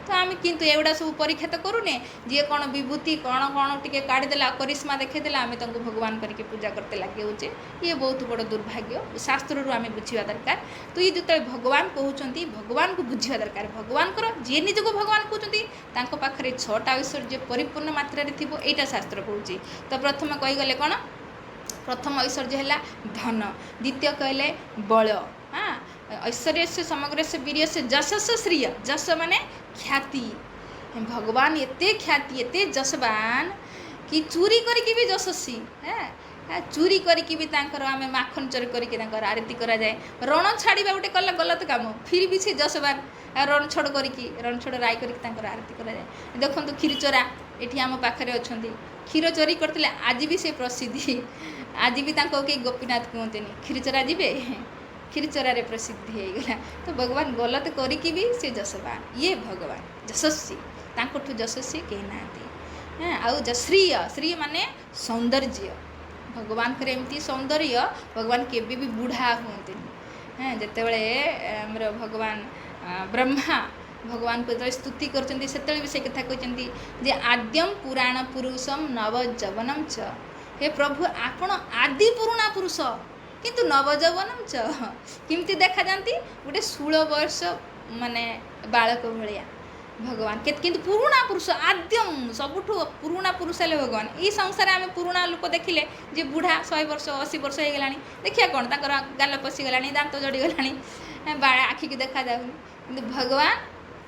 S1: ତ ଆମେ କିନ୍ତୁ ଏଗୁଡ଼ା ସବୁ ପରୀକ୍ଷା ତ କରୁନେ। ଯିଏ କ'ଣ ବିଭୂତି କ'ଣ ଟିକେ କାଢ଼ିଦେଲା, କରିସ୍ମା ଦେଖେଇଦେଲା, ଆମେ ତାଙ୍କୁ ଭଗବାନ କରିକି ପୂଜା କରତେ ଲାଗିଯାଉଛେ। ଇଏ ବହୁତ ବଡ଼ ଦୁର୍ଭାଗ୍ୟ। ଶାସ୍ତ୍ରରୁ ଆମେ ବୁଝିବା ଦରକାର। ତ ଇଏ ଯେତେବେଳେ ଭଗବାନ କହୁଛନ୍ତି, ଭଗବାନଙ୍କୁ ବୁଝିବା ଦରକାର। ଭଗବାନଙ୍କର ଯିଏ ନିଜକୁ ଭଗବାନ କହୁଛନ୍ତି, ତାଙ୍କ ପାଖରେ 6ଟା ଐଶ୍ୱର୍ଯ୍ୟ ପରିପୂର୍ଣ୍ଣ ମାତ୍ରାରେ ଥିବ, ଏଇଟା ଶାସ୍ତ୍ର କହୁଛି। ତ ପ୍ରଥମେ କହିଗଲେ କ'ଣ? ପ୍ରଥମ ଐଶ୍ୱର୍ଯ୍ୟ ହେଲା ଧନ, ଦ୍ୱିତୀୟ କହିଲେ ବଳ, ଐଶ୍ୱର୍ଯ୍ୟ ସେ ସମଗ୍ର ସେ ବୀର୍ୟ ସେ ଯଶସ୍ୱ ଶ୍ରିୟ। ଯଶ ମାନେ ଖ୍ୟାତି। ଭଗବାନ ଏତେ ଖ୍ୟାତି, ଏତେ ଯଶବାନ କି ଚୋରି କରିକି ବି ଯଶସ୍ୱୀ। ଚୋରି କରିକି ବି ତାଙ୍କର ଆମେ ମାଖନ ଚୋରି କରିକି ତାଙ୍କର ଆରତି କରାଯାଏ। ରଣ ଛାଡ଼ିବା ଗୋଟେ କଲା ଗଲତ କାମ, ଫିର୍ ବି ସେ ଯଶବାନ। ରଣଛଡ଼ କରିକି, ରଣଛଡ଼ ରାଇ କରିକି ତାଙ୍କର ଆରତି କରାଯାଏ। ଦେଖନ୍ତୁ କ୍ଷୀରଚୋରା ଏଠି ଆମ ପାଖରେ ଅଛନ୍ତି, କ୍ଷୀର ଚୋରି କରିଥିଲେ, ଆଜି ବି ସେ ପ୍ରସିଦ୍ଧି। ଆଜି ବି ତାଙ୍କୁ କେହି ଗୋପୀନାଥ କୁହନ୍ତିନି, କ୍ଷୀରଚୋରା ଯିବେ, କ୍ଷୀରଚୋରାରେ ପ୍ରସିଦ୍ଧି ହେଇଗଲା। ତ ଭଗବାନ ଗଲତ କରିକି ବି ସେ ଯଶବାନ। ଇଏ ଭଗବାନ ଯଶସ୍ୱୀ, ତାଙ୍କଠୁ ଯଶସ୍ୱୀ କେହି ନାହାନ୍ତି। ଆଉ ଶ୍ରୀୟ, ଶ୍ରୀ ମାନେ ସୌନ୍ଦର୍ଯ୍ୟ। ଭଗବାନଙ୍କର ଏମିତି ସୌନ୍ଦର୍ଯ୍ୟ, ଭଗବାନ କେବେ ବି ବୁଢ଼ା ହୁଅନ୍ତିନି। ଯେତେବେଳେ ଆମର ଭଗବାନ ବ୍ରହ୍ମା ଭଗବାନଙ୍କୁ ଯେତେବେଳେ ସ୍ତୁତି କରିଛନ୍ତି, ସେତେବେଳେ ବି ସେ କଥା କହିଛନ୍ତି ଯେ ଆଦ୍ୟମ୍ ପୁରାଣ ପୁରୁଷମ୍ ନବ ଯୌବନମ୍ ଚ। ହେ ପ୍ରଭୁ, ଆପଣ ଆଦି ପୁରୁଣା ପୁରୁଷ, କିନ୍ତୁ ନବଯୌବନମ୍ ଚ। କେମିତି ଦେଖାଯାନ୍ତି? ଗୋଟେ 16 ବର୍ଷ ମାନେ ବାଳକ ଭଳିଆ ଭଗବାନ। କିନ୍ତୁ ପୁରୁଣା ପୁରୁଷ, ଆଦ୍ୟମ୍, ସବୁଠୁ ପୁରୁଣା ପୁରୁଷ ହେଲେ ଭଗବାନ। ଏଇ ସଂସାରରେ ଆମେ ପୁରୁଣା ଲୋକ ଦେଖିଲେ ଯେ ବୁଢ଼ା 100 ବର୍ଷ 80 ବର୍ଷ ହେଇଗଲାଣି, ଦେଖିବା କ'ଣ ତାଙ୍କର ଗାଲ ପଶିଗଲାଣି, ଦାନ୍ତ ଜଡ଼ିଗଲାଣି, ଆଖିକି ଦେଖାଯାଉନି। କିନ୍ତୁ ଭଗବାନ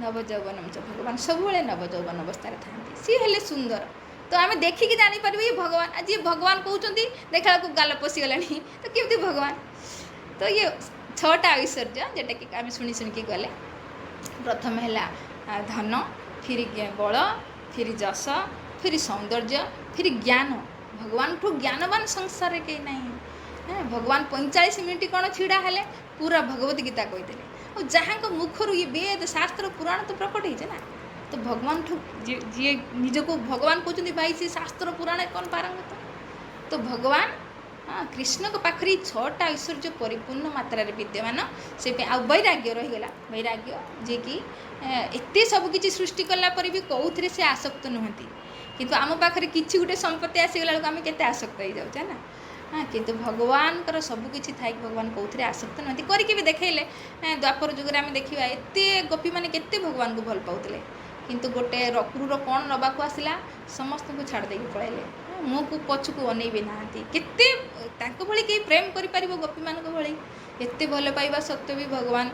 S1: ନବଯୌବନମ୍ ଚ, ଭଗବାନ ସବୁବେଳେ ନବଯୌବନ ଅବସ୍ଥାରେ ଥାନ୍ତି। ସିଏ ହେଲେ ସୁନ୍ଦର। ତ ଆମେ ଦେଖିକି ଜାଣିପାରିବୁ ଇଏ ଭଗବାନ। ଆଜି ଭଗବାନ କହୁଛନ୍ତି, ଦେଖିଲା ବେଳକୁ ଗାଲ ପଶିଗଲାଣି, ତ କେମିତି ଭଗବାନ? ତ ଇଏ 6ଟା ଐଶ୍ୱର୍ଯ୍ୟ ଯେଉଁଟାକି ଆମେ ଶୁଣିକି ଗଲେ। ପ୍ରଥମ ହେଲା ଧନ, ଫିରି ବଳ, ଫିରି ଯଶ, ଫିରି ସୌନ୍ଦର୍ଯ୍ୟ, ଫିରି ଜ୍ଞାନ। ଭଗବାନଠୁ ଜ୍ଞାନବାନ ସଂସାରରେ କେହି ନାହିଁ। ଭଗବାନ 45 ମିନିଟ୍ କ'ଣ ଛିଡ଼ା ହେଲେ, ପୁରା ଭଗବତ ଗୀତା କହିଦେଲେ। ଆଉ ଯାହାଙ୍କ ମୁଖରୁ ଇଏ ବେଦ ଶାସ୍ତ୍ର ପୁରାଣ ତ ପ୍ରକଟ ହେଇছে ନା। ତ ଭଗବାନଠୁ ଯିଏ ନିଜକୁ ଭଗବାନ କହୁଛନ୍ତି, ଭାଇ ସେ ଶାସ୍ତ୍ର ପୁରାଣ କ'ଣ ପାରଙ୍ଗତ? ତ ଭଗବାନ କୃଷ୍ଣଙ୍କ ପାଖରେ 6ଟା ଐଶ୍ୱର୍ଯ୍ୟ ପରିପୂର୍ଣ୍ଣ ମାତ୍ରାରେ ବିଦ୍ୟମାନ। ସେଇପାଇଁ ଆଉ ବୈରାଗ୍ୟ ରହିଗଲା। ବୈରାଗ୍ୟ ଯିଏକି ଏତେ ସବୁକିଛି ସୃଷ୍ଟି କଲା ପରେ ବି କେଉଁଥିରେ ସେ ଆସକ୍ତ ନୁହନ୍ତି। କିନ୍ତୁ ଆମ ପାଖରେ କିଛି ଗୋଟେ ସମ୍ପତ୍ତି ଆସିଗଲା ବେଳକୁ ଆମେ କେତେ ଆସକ୍ତ ହେଇଯାଉଛେ ନା। କିନ୍ତୁ ଭଗବାନଙ୍କର ସବୁକିଛି ଥାଇକି ଭଗବାନ କେଉଁଥିରେ ଆସକ୍ତ ନୁହନ୍ତି। କରିକି ବି ଦେଖେଇଲେ। ଦ୍ୱାପର ଯୁଗରେ ଆମେ ଦେଖିବା, ଏତେ ଗୋପୀମାନେ କେତେ ଭଗବାନଙ୍କୁ ଭଲ ପାଉଥିଲେ, କିନ୍ତୁ ଗୋଟେ କ୍रूर କ'ଣ ନେବାକୁ ଆସିଲା, ସମସ୍ତଙ୍କୁ ଛାଡ଼ି ଦେଇକି ପଳାଇଲେ। ମୁହଁକୁ ପଛକୁ ଅନେଇବି ନାହାନ୍ତି। କେତେ ତାଙ୍କ ଭଳି କେହି ପ୍ରେମ କରିପାରିବ ଗୋପୀମାନଙ୍କ ଭଳି? ଏତେ ଭଲ ପାଇବା ସତ୍ତ୍ୱେ ବି ଭଗବାନ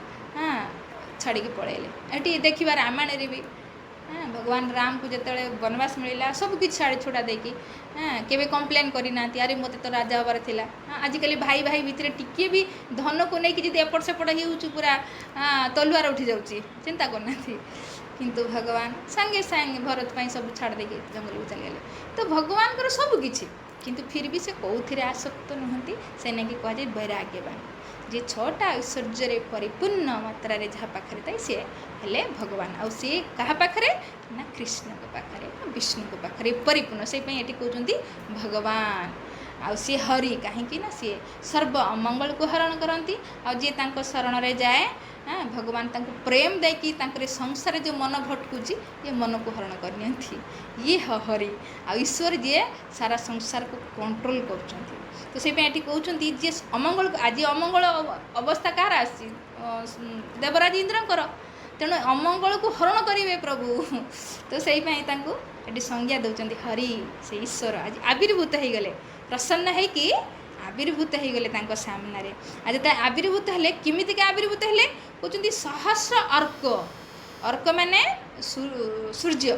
S1: ଛାଡ଼ିକି ପଳାଇଲେ। ଏଠି ଦେଖିବା ରାମାୟଣରେ ବି ଭଗବାନ ରାମକୁ ଯେତେବେଳେ ବନବାସ ମିଳିଲା ସବୁକିଛି ଛାଡ଼ି ଛୁଡ଼ା ଦେଇକି କେବେ କମ୍ପ୍ଲେନ୍ କରିନାହାନ୍ତି, ଆରେ ମୋତେ ତ ରାଜା ହେବାର ଥିଲା। ଆଜିକାଲି ଭାଇ ଭାଇ ଭିତରେ ଟିକିଏ ବି ଧନକୁ ନେଇକି ଯଦି ଏପଟ ସେପଟ ହେଉଛି ପୁରା ତଲୁଆର ଉଠି ଯାଉଛି, ଚିନ୍ତା କରୁନାହାନ୍ତି। କିନ୍ତୁ ଭଗବାନ ସାଙ୍ଗେ ସାଙ୍ଗେ ଭରତ ପାଇଁ ସବୁ ଛାଡ଼ି ଦେଇକି ଜଙ୍ଗଲକୁ ଚାଲିଗଲେ। ତ ଭଗବାନଙ୍କର ସବୁ କିଛି, କିନ୍ତୁ ଫିର୍ ବି ସେ କେଉଁଥିରେ ଆସକ୍ତ ନୁହନ୍ତି। ସେ ନେଇକି କୁହାଯାଏ ବୈରାଗ୍ୟବାନ। ଯେ 6ଟା ଐଶ୍ୱର୍ଯ୍ୟରେ ପରିପୂର୍ଣ୍ଣ ମାତ୍ରାରେ ଯାହା ପାଖରେ ଥାଏ ସିଏ ହେଲେ ଭଗବାନ। ଆଉ ସିଏ କାହା ପାଖରେ? ନା କୃଷ୍ଣଙ୍କ ପାଖରେ, ବିଷ୍ଣୁଙ୍କ ପାଖରେ ପରିପୂର୍ଣ୍ଣ। ସେଇପାଇଁ ଏଠି କହୁଛନ୍ତି ଭଗବାନ। ଆଉ ସିଏ ହରି, କାହିଁକି ନା ସିଏ ସର୍ବ ଅମଙ୍ଗଳକୁ ହରଣ କରନ୍ତି। ଆଉ ଯିଏ ତାଙ୍କ ଶରଣରେ ଯାଏ ଭଗବାନ ତାଙ୍କୁ ପ୍ରେମ ଦେଇକି ତାଙ୍କର ସଂସାରରେ ଯେଉଁ ମନ ଭଟକୁଛି ଇଏ ମନକୁ ହରଣ କରିନିଅନ୍ତି। ଇଏ ହରି। ଆଉ ଈଶ୍ୱର ଯିଏ ସାରା ସଂସାରକୁ କଣ୍ଟ୍ରୋଲ କରୁଛନ୍ତି। ତ ସେଇପାଇଁ ଏଠି କହୁଛନ୍ତି ଯିଏ ଅମଙ୍ଗଳକୁ, ଆଜି ଅମଙ୍ଗଳ ଅବସ୍ଥା କାହାର ଆସିଛି? ଦେବରାଜ ଇନ୍ଦ୍ରଙ୍କର। ତେଣୁ ଅମଙ୍ଗଳକୁ ହରଣ କରିବେ ପ୍ରଭୁ। ତ ସେଇପାଇଁ ତାଙ୍କୁ ଏଠି ସଂଜ୍ଞା ଦେଉଛନ୍ତି ହରି। ସେ ଈଶ୍ୱର ଆଜି ଆବିର୍ଭୂତ ହେଇଗଲେ, ପ୍ରସନ୍ନ ହେଇକି ଆବିର୍ଭୂତ ହେଇଗଲେ ତାଙ୍କ ସାମ୍ନାରେ। ଆଉ ଯେତେବେଳେ ଆବିର୍ଭୂତ ହେଲେ, କେମିତିକା ଆବିର୍ଭୂତ ହେଲେ? କହୁଛନ୍ତି ସହସ୍ର ଅର୍କ। ଅର୍କ ମାନେ ସୂର୍ଯ୍ୟ।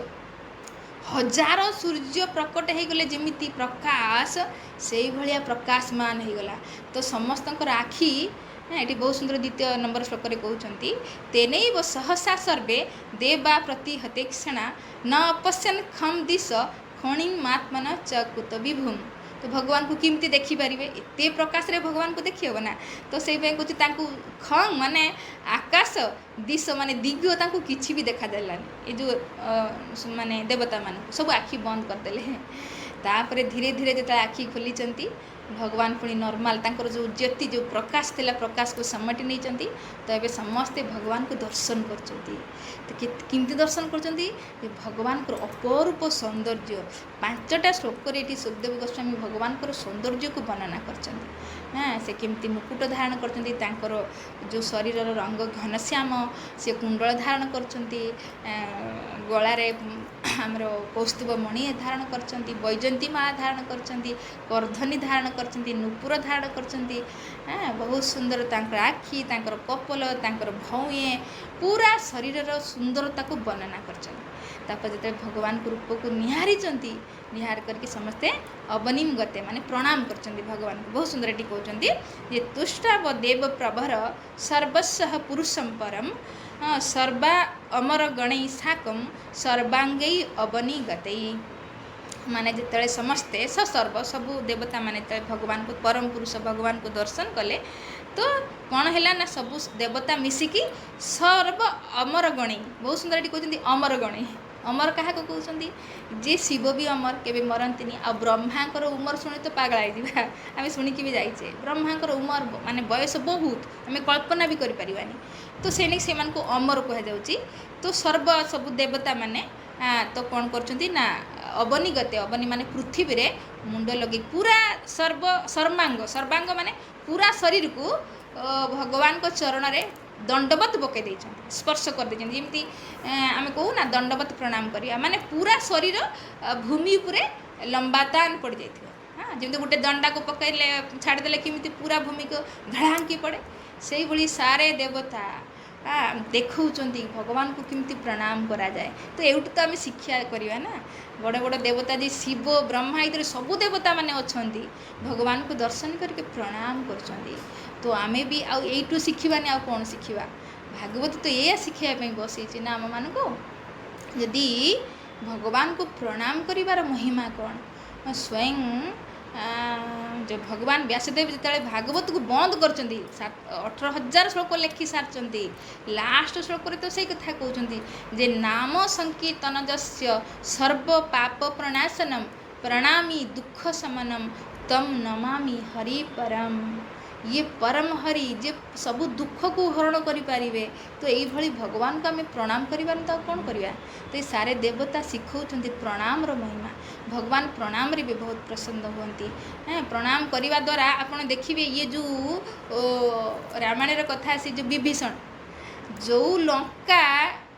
S1: 1000 ସୂର୍ଯ୍ୟ ପ୍ରକଟ ହେଇଗଲେ ଯେମିତି ପ୍ରକାଶ, ସେଇଭଳିଆ ପ୍ରକାଶମାନ ହେଇଗଲା। ତ ସମସ୍ତଙ୍କର ଆଖି ଏଠି ବହୁତ ସୁନ୍ଦର 2 ନମ୍ବର ଶ୍ଲୋକରେ କହୁଛନ୍ତି, ତେନୈବ ସହସା ସର୍ବେ ଦେବା ପ୍ରତିହତେ କ୍ଷଣା ନ ଅପଶ୍ୟନ୍ ଖମ୍ ଦିଶ ଖଣିମାତ୍ମନ ଚକୁତ ବିଭୁମ୍। ତ ଭଗବାନଙ୍କୁ କେମିତି ଦେଖିପାରିବେ? ଏତେ ପ୍ରକାଶରେ ଭଗବାନଙ୍କୁ ଦେଖି ହେବ ନା। ତ ସେଇପାଇଁ କହୁଛି ତାଙ୍କୁ ଖମ୍ ମାନେ ଆକାଶ, ଦିଶ ମାନେ ଦିଗ, ତାଙ୍କୁ କିଛି ବି ଦେଖାଦେଲାନି। ଏ ଯେଉଁ ମାନେ ଦେବତାମାନଙ୍କୁ ସବୁ ଆଖି ବନ୍ଦ କରିଦେଲେ। ତାପରେ ଧୀରେ ଧୀରେ ଯେତେବେଳେ ଆଖି ଖୋଲିଛନ୍ତି ଭଗବାନ ପୁଣି ନର୍ମାଲ ତାଙ୍କର ଯେଉଁ ଜ୍ୟୋତି, ଯେଉଁ ପ୍ରକାଶ ଥିଲା, ପ୍ରକାଶକୁ ସमेଟି ନେଇଛନ୍ତି। ତ ଏବେ ସମସ୍ତେ ଭଗବାନଙ୍କୁ ଦର୍ଶନ କରୁଛନ୍ତି। ତ କେମିତି ଦର୍ଶନ କରୁଛନ୍ତି? ଭଗବାନଙ୍କର ଅପରୂପ ସୌନ୍ଦର୍ଯ୍ୟ। 5ଟା ଶ୍ଲୋକରେ ଏଠି ସୁଖଦେବ ଗୋସ୍ୱାମୀ ଭଗବାନଙ୍କର ସୌନ୍ଦର୍ଯ୍ୟକୁ ବର୍ଣ୍ଣନା କରିଛନ୍ତି। ସେ କେମିତି ମୁକୁଟ ଧାରଣ କରିଛନ୍ତି, ତାଙ୍କର ଯେଉଁ ଶରୀରର ରଙ୍ଗ ଘନଶ୍ୟାମ, ସେ କୁଣ୍ଡଳ ଧାରଣ କରୁଛନ୍ତି, ଗଳାରେ ଆମର କୌସ୍ତୁଭ ମଣି ଧାରଣ କରିଛନ୍ତି, ବୈଜନ୍ତୀ ମାଳା ଧାରଣ କରିଛନ୍ତି, କର୍ଦ୍ଧନୀ ଧାରଣ କରିଛନ୍ତି, ନୂପୁର ଧାରଣ କରିଛନ୍ତି। ବହୁତ ସୁନ୍ଦର ତାଙ୍କର ଆଖି, ତାଙ୍କର କପଲ, ତାଙ୍କର ଭଉଁଏ, ପୁରା ଶରୀରର ସୁନ୍ଦରତାକୁ ବର୍ଣ୍ଣନା କରିଛନ୍ତି। ତାପରେ ଯେତେବେଳେ ଭଗବାନଙ୍କ ରୂପକୁ ନିହାରିଛନ୍ତି, ନିହାର କରିକି ସମସ୍ତେ ଅବନିମ୍ ଗତେ ମାନେ ପ୍ରଣାମ କରିଛନ୍ତି ଭଗବାନଙ୍କୁ। ବହୁତ ସୁନ୍ଦର ଏଠି କହୁଛନ୍ତି ଯେ ତୁଷ୍ଟାବ ଦେବ ପ୍ରଭର ସର୍ବସ୍ୱ ପୁରୁଷಂ ପରମ୍ ସର୍ବା ଅମର ଗଣୈ ସାକମ୍ ସର୍ବାଙ୍ଗୈ ଅବନିଗତୈ। ମାନେ ଯେତେବେଳେ ସମସ୍ତେ ସର୍ବ ସବୁ ଦେବତାମାନେ ଯେତେବେଳେ ଭଗବାନଙ୍କୁ, ପରମ ପୁରୁଷ ଭଗବାନଙ୍କୁ ଦର୍ଶନ କଲେ, ତ କ'ଣ ହେଲା ନା ସବୁ ଦେବତା ମିଶିକି ସର୍ବ ଅମର ଗଣୈ, ବହୁତ ସୁନ୍ଦର ଏଠି କହୁଛନ୍ତି ଅମର ଗଣୈ। ଅମର କାହାକୁ କହୁଛନ୍ତି? ଯିଏ ଶିବ ବି ଅମର, କେବେ ମରନ୍ତିନି। ଆଉ ବ୍ରହ୍ମାଙ୍କର ଉମର ଶୁଣି ତ ପାଗଳା ହେଇଯିବା, ଆମେ ଶୁଣିକି ବି ଯାଇଛେ। ବ୍ରହ୍ମାଙ୍କର ଉମର ମାନେ ବୟସ ବହୁତ, ଆମେ କଳ୍ପନା ବି କରିପାରିବାନି। ତ ସେ ନେଇ ସେମାନଙ୍କୁ ଅମର କୁହାଯାଉଛି। ତ ସବୁ ଦେବତାମାନେ ତ କ'ଣ କରୁଛନ୍ତି ନା ଅବନିଗତେ, ଅବନି ମାନେ ପୃଥିବୀରେ ମୁଣ୍ଡ ଲଗେଇ ପୁରା ସର୍ବାଙ୍ଗ ମାନେ ପୁରା ଶରୀରକୁ ଭଗବାନଙ୍କ ଚରଣରେ ଦଣ୍ଡବତ ପକାଇ ଦେଇଛନ୍ତି, ସ୍ପର୍ଶ କରିଦେଇଛନ୍ତି। ଯେମିତି ଆମେ କହୁ ନା ଦଣ୍ଡବତ ପ୍ରଣାମ କରିବା, ମାନେ ପୁରା ଶରୀର ଭୂମି ଉପରେ ଲମ୍ବାତାନ ପଡ଼ିଯାଇଥିବ। ଯେମିତି ଗୋଟେ ଦଣ୍ଡାକୁ ପକାଇଲେ ଛାଡ଼ିଦେଲେ କେମିତି ପୁରା ଭୂମିକୁ ଧଡ଼ାଙ୍କି ପଡ଼େ, ସେଇଭଳି ସାରେ ଦେବତା ଦେଖାଉଛନ୍ତି ଭଗବାନଙ୍କୁ କେମିତି ପ୍ରଣାମ କରାଯାଏ। ତ ଏଇଠୁ ତ ଆମେ ଶିକ୍ଷା କରିବା ନା। ବଡ଼ ବଡ଼ ଦେବତା ଯେ ଶିବ ବ୍ରହ୍ମା ଇତ୍ୟାଦି ସବୁ ଦେବତାମାନେ ଅଛନ୍ତି, ଭଗବାନଙ୍କୁ ଦର୍ଶନ କରିକି ପ୍ରଣାମ କରୁଛନ୍ତି। ତ ଆମେ ବି ଆଉ ଏଇଠୁ ଶିଖିବାନି, ଆଉ କ'ଣ ଶିଖିବା? ଭାଗବତ ତ ଏଇଆ ଶିଖିବା ପାଇଁ ବସେଇଛି ନା ଆମମାନଙ୍କୁ। ଯଦି ଭଗବାନଙ୍କୁ ପ୍ରଣାମ କରିବାର ମହିମା କ'ଣ? ସ୍ୱୟଂ ଯେଉଁ ଭଗବାନ ବ୍ୟାସଦେବ ଯେତେବେଳେ ଭାଗବତକୁ ବନ୍ଦ କରିଛନ୍ତି, 18,000 ଶ୍ଲୋକ ଲେଖି ସାରିଛନ୍ତି, ଲାଷ୍ଟ ଶ୍ଲୋକରେ ତ ସେଇ କଥା କହୁଛନ୍ତି ଯେ ନାମ ସଂକୀର୍ତ୍ତନ ଯସ୍ୟ ସର୍ବ ପାପ ପ୍ରଣାଶନମ୍ ପ୍ରଣାମୀ ଦୁଃଖ ଶମନମ୍ ତମ୍ ନମାମି ହରି ପରମ୍। ଇଏ ପରମ ହରି, ଯେ ସବୁ ଦୁଃଖକୁ ହରଣ କରିପାରିବେ। ତ ଏଇଭଳି ଭଗବାନଙ୍କୁ ଆମେ ପ୍ରଣାମ କରିବାନି ତ ଆଉ କ'ଣ କରିବା? ତ ଏ ସାରେ ଦେବତା ଶିଖାଉଛନ୍ତି ପ୍ରଣାମର ମହିମା। ଭଗବାନ ପ୍ରଣାମରେ ବି ବହୁତ ପ୍ରସନ୍ନ ହୁଅନ୍ତି। ପ୍ରଣାମ କରିବା ଦ୍ୱାରା ଆପଣ ଦେଖିବେ, ଇଏ ଯେଉଁ ରାମାୟଣର କଥା ଆସି ଯେଉଁ ବିଭୀଷଣ, ଯେଉଁ ଲଙ୍କା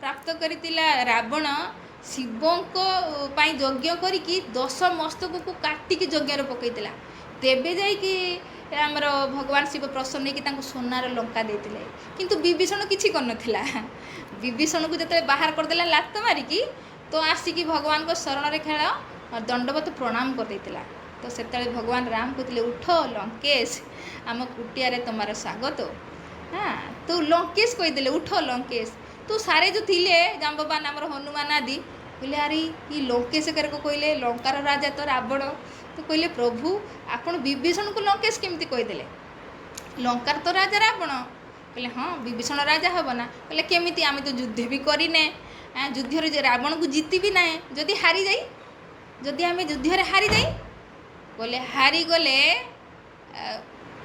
S1: ପ୍ରାପ୍ତ କରିଥିଲା ରାବଣ ଶିବଙ୍କ ପାଇଁ ଯଜ୍ଞ କରିକି 10 ମସ୍ତକକୁ କାଟିକି ଯଜ୍ଞରେ ପକାଇଥିଲା। ତେବେ ଯାଇକି ଆମର ଭଗବାନ ଶିବ ପ୍ରସନ୍ନ ହେଇକି ତାଙ୍କୁ ସୁନାର ଲଙ୍କା ଦେଇଥିଲେ। କିନ୍ତୁ ବିଭୀଷଣ କିଛି କରିନଥିଲା। ବିଭୀଷଣକୁ ଯେତେବେଳେ ବାହାର କରିଦେଲା ଲାତ ମାରିକି, ତ ଆସିକି ଭଗବାନଙ୍କ ଶରଣରେ ଖେଳ ଦଣ୍ଡବତ ପ୍ରଣାମ କରିଦେଇଥିଲା। ତ ସେତେବେଳେ ଭଗବାନ ରାମ କହୁଥିଲେ, ଉଠ ଲଙ୍କେଶ, ଆମ କୁଟିଆରେ ତୁମର ସ୍ୱାଗତ। ତୁ ଲଙ୍କେଶ କହିଦେଲେ, ଉଠ ଲଙ୍କେଶ। ତୁ ସାରେ ଯେଉଁ ଥିଲେ ଜାମ୍ବବାନ ଆମର ହନୁମାନ ଆଦି କହିଲେ, ଆରେ ଇ ଲଙ୍କେଶ କାରକୁ କହିଲେ, ଲଙ୍କାର ରାଜା ତ ରାବଣ। ତ କହିଲେ, ପ୍ରଭୁ ଆପଣ ବିଭୀଷଣକୁ ଲଙ୍କେଶ କେମିତି କହିଦେଲେ? ଲଙ୍କାର ତ ରାଜା ରାବଣ। କହିଲେ, ହଁ ବିଭୀଷଣ ରାଜା ହେବ ନା? କହିଲେ, କେମିତି? ଆମେ ତ ଯୁଦ୍ଧ ବି କରିନେ, ଯୁଦ୍ଧରେ ରାବଣକୁ ଜିତିବି ନାହିଁ। ଯଦି ଆମେ ଯୁଦ୍ଧରେ ହାରିଯାଇ, କହିଲେ ହାରିଗଲେ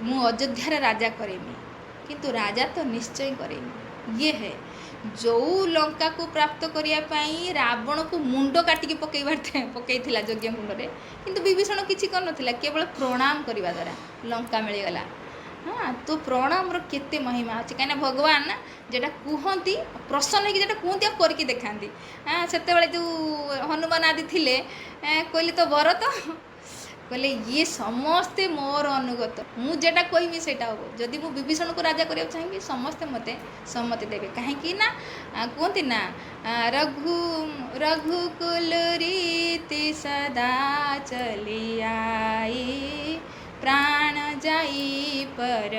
S1: ମୁଁ ଅଯୋଧ୍ୟାର ରାଜା କରେନି, କିନ୍ତୁ ରାଜା ତ ନିଶ୍ଚୟ କରେନି। ଇଏ ହେ ଯେଉଁ ଲଙ୍କାକୁ ପ୍ରାପ୍ତ କରିବା ପାଇଁ ରାବଣକୁ ମୁଣ୍ଡ କାଟିକି ପକାଇଥିଲା ଯଜ୍ଞ କୁଣ୍ଡରେ, କିନ୍ତୁ ବିଭୀଷଣ କିଛି କରିନଥିଲା, କେବଳ ପ୍ରଣାମ କରିବା ଦ୍ୱାରା ଲଙ୍କା ମିଳିଗଲା। ତ ପ୍ରଣାମର କେତେ ମହିମା ଅଛି, କାହିଁକିନା ଭଗବାନ ଯେଟା କୁହନ୍ତି ପ୍ରସନ୍ନ ହେଇକି ଯେଟା କୁହନ୍ତି ଆଉ କରିକି ଦେଖାନ୍ତି। ସେତେବେଳେ ଯେଉଁ ହନୁମାନ ଆଦି ଥିଲେ କହିଲେ, ତ ଭରତ କହିଲେ, ଇଏ ସମସ୍ତେ ମୋର ଅନୁଗତ, ମୁଁ ଯେଟା କହିବି ସେଇଟା ହେବ। ଯଦି ମୁଁ ବିଭୀଷଣକୁ ରାଜା କରିବାକୁ ଚାହିଁବି, ସମସ୍ତେ ମୋତେ ସମ୍ମତି ଦେବେ। କାହିଁକି ନା କୁହନ୍ତି ନା, ରଘୁକୁଲ ରୀତି ସଦା ଚଲି ଆଇ, ପ୍ରାଣ ଯାଇ पर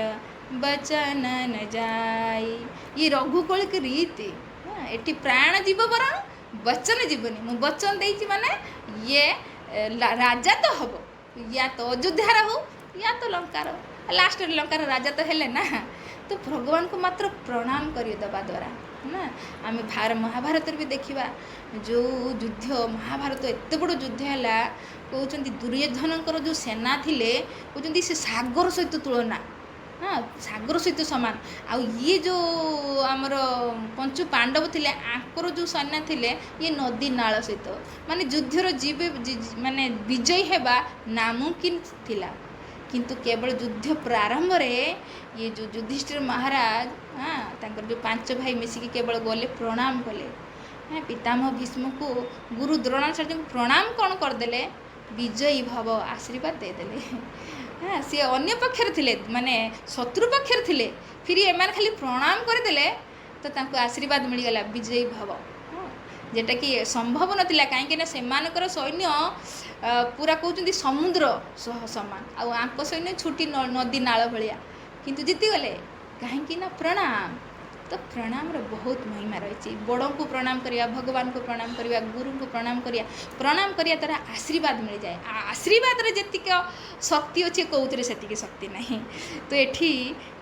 S1: बचन न जाई। ये रघुकुल की रीति, एटी प्राण जीव बरण बचन जीवनी। मु बचन देइछि माने ये राजा तो हम, या तो अयोध्यार हो या तो लंकार। लास्ट लंकार राजा तो हेले ना। तो भगवान को मात्र प्रणाम करदेवा द्वारा ना आम महाभारत भी देखा, जो युद्ध महाभारत एत बड़ युद्ध है, कहते दुर्योधनकर जो सेना थिले कहते से सागर सहित तुलना, सागर सहित सामान। आ ये जो आमर पंचु पांडव थिले, आंकर जो सैन्य थिले ये नदी नाल सहित, माने युद्धर जीवे माने विजयी हेबा नामुमकिन थिला। किंतु केवल युद्ध प्रारंभ रे ये जो युधिष्ठिर महाराज तांकर जो 5 भाई मिसिकी केवल गले प्रणाम कले। पितामह भीष्म को गुरु द्रोणाचार्य को प्रणाम कौन करदेले, विजयी भव आशीर्वाद देदेले। सी अन्य पक्षर थिले, माने शत्रु पक्षर थिले, फिर एमान खाली प्रणाम करदेले तो तांको आशीर्वाद मिलगला विजयी भव, जेटा कि संभव नथिला। कहीं ना सेमानकर सैन्य पूरा कहते समुद्र सह समान, आंक सैन्य छुटी नदी नाल भाया, किंतु जीतीगले कहीं ना प्रणाम। तो प्रणाम बहुत महिमा रही। बड़ों को प्रणाम करिया, भगवान को प्रणाम करिया, गुरु को प्रणाम करिया द्वारा आशीर्वाद मिल जाए। आशीर्वाद रे जतिक शक्ति अच्छे कौतरे सेतिकी शक्ति नहीं। तो एठी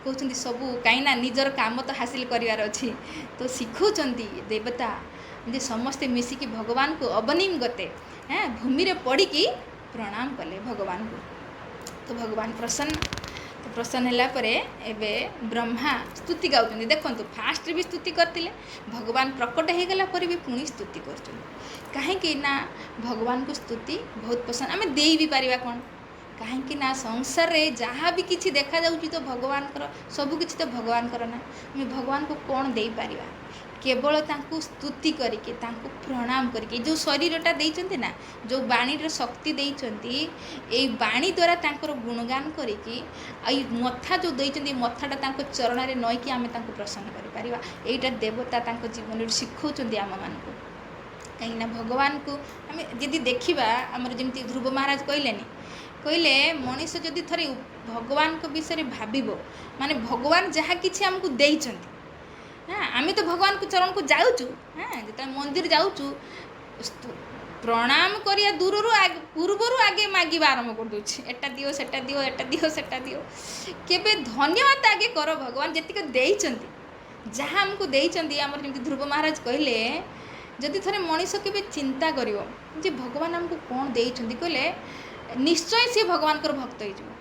S1: कहते सबू कहीं निजर काम तो हासिल करार अच्छी, तो शिखुंट देवता जे समस्ते मिसिकी भगवान को अवनिम गते भूमि रे पड़ी प्रणाम कले भगवान को। तो भगवान प्रसन्न, तो प्रसन्न है परे एबे ब्रह्मा स्तुति गाउछन। देखंतु फास्ट भी स्तुति करतिले, भगवान प्रकट हो गला पर भी पुणी स्तुति करछन। कहीं ना भगवान को स्तुति बहुत पसंद, आम दे भी पारिबा कौन, कहीं ना संसार रे जहाँ भी किछि देखा जाउछि तो भगवान सबू किछि तो भगवान ना। आम भगवान को कौन दे पारिबा, केवल तांको स्तुति करके तांको प्रणाम करके। जो शरीरटा देइचंती ना, जो बाणीर शक्ति देइचंती, ए बाणी द्वारा तांकर गुणगान करके आई मथा जो देइचंती मथाटा तांको चरण रे नईकी आमे तांको प्रसन्न करि परिबा। एटा देवता तांको जीवन रे शिखौचंती आम मानकु। कहीं ना भगवान को आम यदि देखा, आमर जमी ध्रुव महाराज कहले मनीष जदि थरे भगवान को विषय भाविबो, माने भगवान जहाँ किछि आमको देइचंती, आम तो भगवान को चरण को जाऊँ, जो मंदिर जाऊँ प्रणाम करिया दूर पूर्वर आगे मागिबा आरंभ कर दूची, एटा दियो सेटा दियो एटा दियो सेटा दियो। केबे धन्यवाद आगे कर भगवान जेतिक देइचंती, जहाँ आमको देइचंती। आमर जमी ध्रुव महाराज कहले जदि थरे मनीष केबे चिंता करिवो जे भगवान आमको कौन देइचंती, कहले निश्चय सी भगवान को भक्त हो।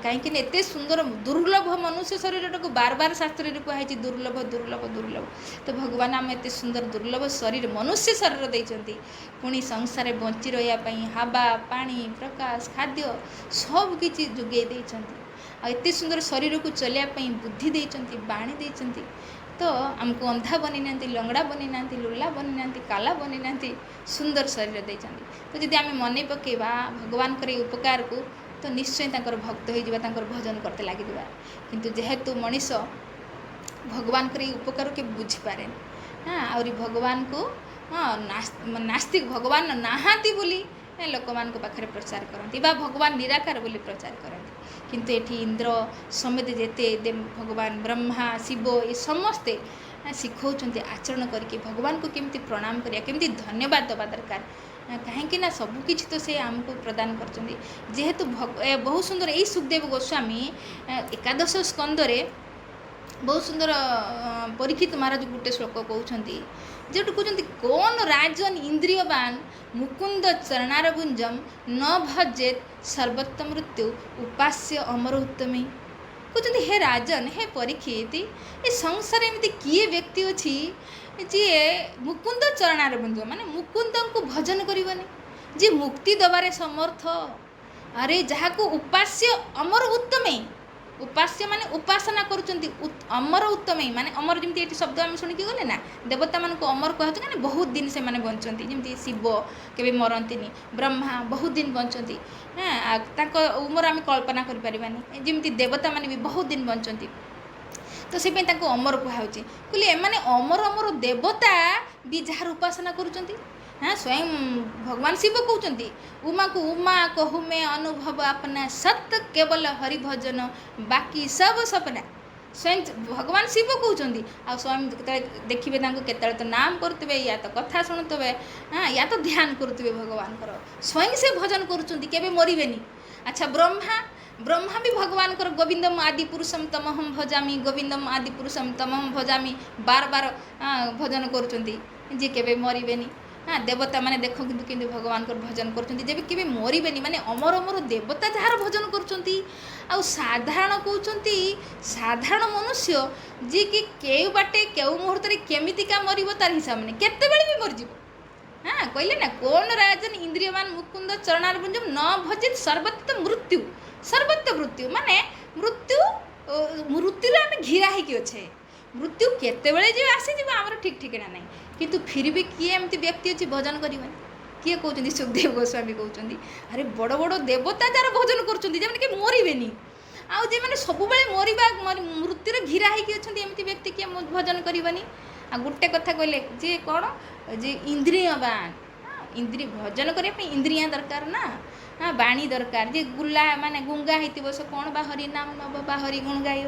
S1: कहीं एत सुंदर दुर्लभ मनुष्य शरीर को बार बार शास्त्र में कहुई दुर्लभ दुर्लभ दुर्लभ। तो भगवान आम एत सुंदर दुर्लभ शरीर मनुष्य शरीर देइचंती, पुणी संसार बंची रहिया हावा पानी प्रकाश खाद्य सब किछि जोगे देइचंती। आ एत सुंदर शरीर को चलिया बुद्धि देइचंती, बाणी देइचंती। तो आमको अंधा बनी ना, लंगड़ा बनी ना, लुला बनी ना, काला बनी ना, सुंदर शरीर देते। तो जदि आम मन पकेबा भगवान कर उपकार को तो निश्चय तांकर भक्त हो जावा, तांकर भजन करते लगी। किंतु जेहेतु मनीष भगवान कर उपकार के बुझीपारे, हाँ आहरी भगवान को हाँ नास्तिक भगवान नाहांती बोली लोक मान पाखे प्रचार करती बा भगवान निराकार बोली प्रचार करती। किंतु एठी इंद्र समेत जेते भगवान ब्रह्मा शिव ये समस्ते शिखौचंती आचरण करके भगवान को केमती प्रणाम करिया, केमती धन्यवाद दबा दरकार। कहीं ना सबकि तो से आमको प्रदान कर जेहेतु बहुत सुंदर यही सुखदेव गोस्वामी एकादश स्कंदरे बहुत सुंदर परीक्षित महाराज गोटे श्लोक कहते जो कहते कौन राजन इंद्रियवान मुकुंद चरणारभुंजम न भजेत सर्वत्र मृत्यु उपास्य अमर उत्तमी। कहते हे राजन हे परीक्षित ये संसार एमती किए व्यक्ति अच्छी जी मुकुंद चरणारभुंज माने मुकुंद को भजन करनी जी मुक्ति दबारे समर्थ। अरे जहाँ को उपास्य अमर उत्तमे, उपास्य माने उपासना करुचंती अमर उत्तमे माने अमर जमी ये शब्द आम शुणिकी गले ना देवता मान को अमर कहते हैं बहुत दिन से माने बंचती जमी शिव केवे मरती, ब्रह्मा बहुत दिन बंचती। हाँ उमर आम कल्पना करें जमी देवता माने भी बहुत दिन बंचती। तो से अमर कहुचे कहले एमाने अमर अमर देवता भी जार उपासना करुचंती। हाँ स्वयं भगवान शिव कहते उमा को उमा कहू में अनुभव अपना सत्य केवल हरि भजन बाकी सब सपना। स्वयं भगवान शिव कहते आ स्वयं देखिए केत तो नाम करते या तो कथा शुणुवे, हाँ या तो ध्यान करुवे भगवान स्वयं से भजन करुँचे मरबेनी। अच्छा ब्रह्मा भी भगवान कर गोविंदम आदि पुरुषम तमहम भजामी, गोविंदम आदि पुरुषम तमहम भजामी बार बार भजन करुँचे जी केवे मरबेनी। हाँ देवता माने देख किंतु भगवान को भजन करें मरबेनी माने अमर अमर देवता जार भजन कर साधारण कहते साधारण मनुष्य जी कि केउ बाटे केउ मुहूर्त केमितिका मरब तार हिसाब नहीं केते बेले भी मरज। हाँ कहले ना कौन राजन इंद्रियवान मुकुंद चरणारभुंज न भजित सर्वत्र मृत्यु, सर्वत्र मृत्यु माने मृत्यु आम घिरा होके अच्छे मृत्यु केतेबेले जो आसीज आमर ठीक ठिकाना ना। किंतु फिर भी किए एमती व्यक्ति अच्छी भजन करवानी किए कहते सुखदेव गोस्वामी कहते अरे बड़ बड़ देवता जार भजन कर मरबेनी आउ मैंने सब मरवा मृत्युर घिरा होगी अच्छा एमती व्यक्ति किए भजन करवानी। आ गोटे कथा कहले जे कौन जे इंद्रियवान इंद्रिय भजन करने इंद्रिया दरकार ना, हाँ बाणी दरकार जे गुला माने गुंगा होती से कौन बा हरि नाम नब बा हरि गुण गाय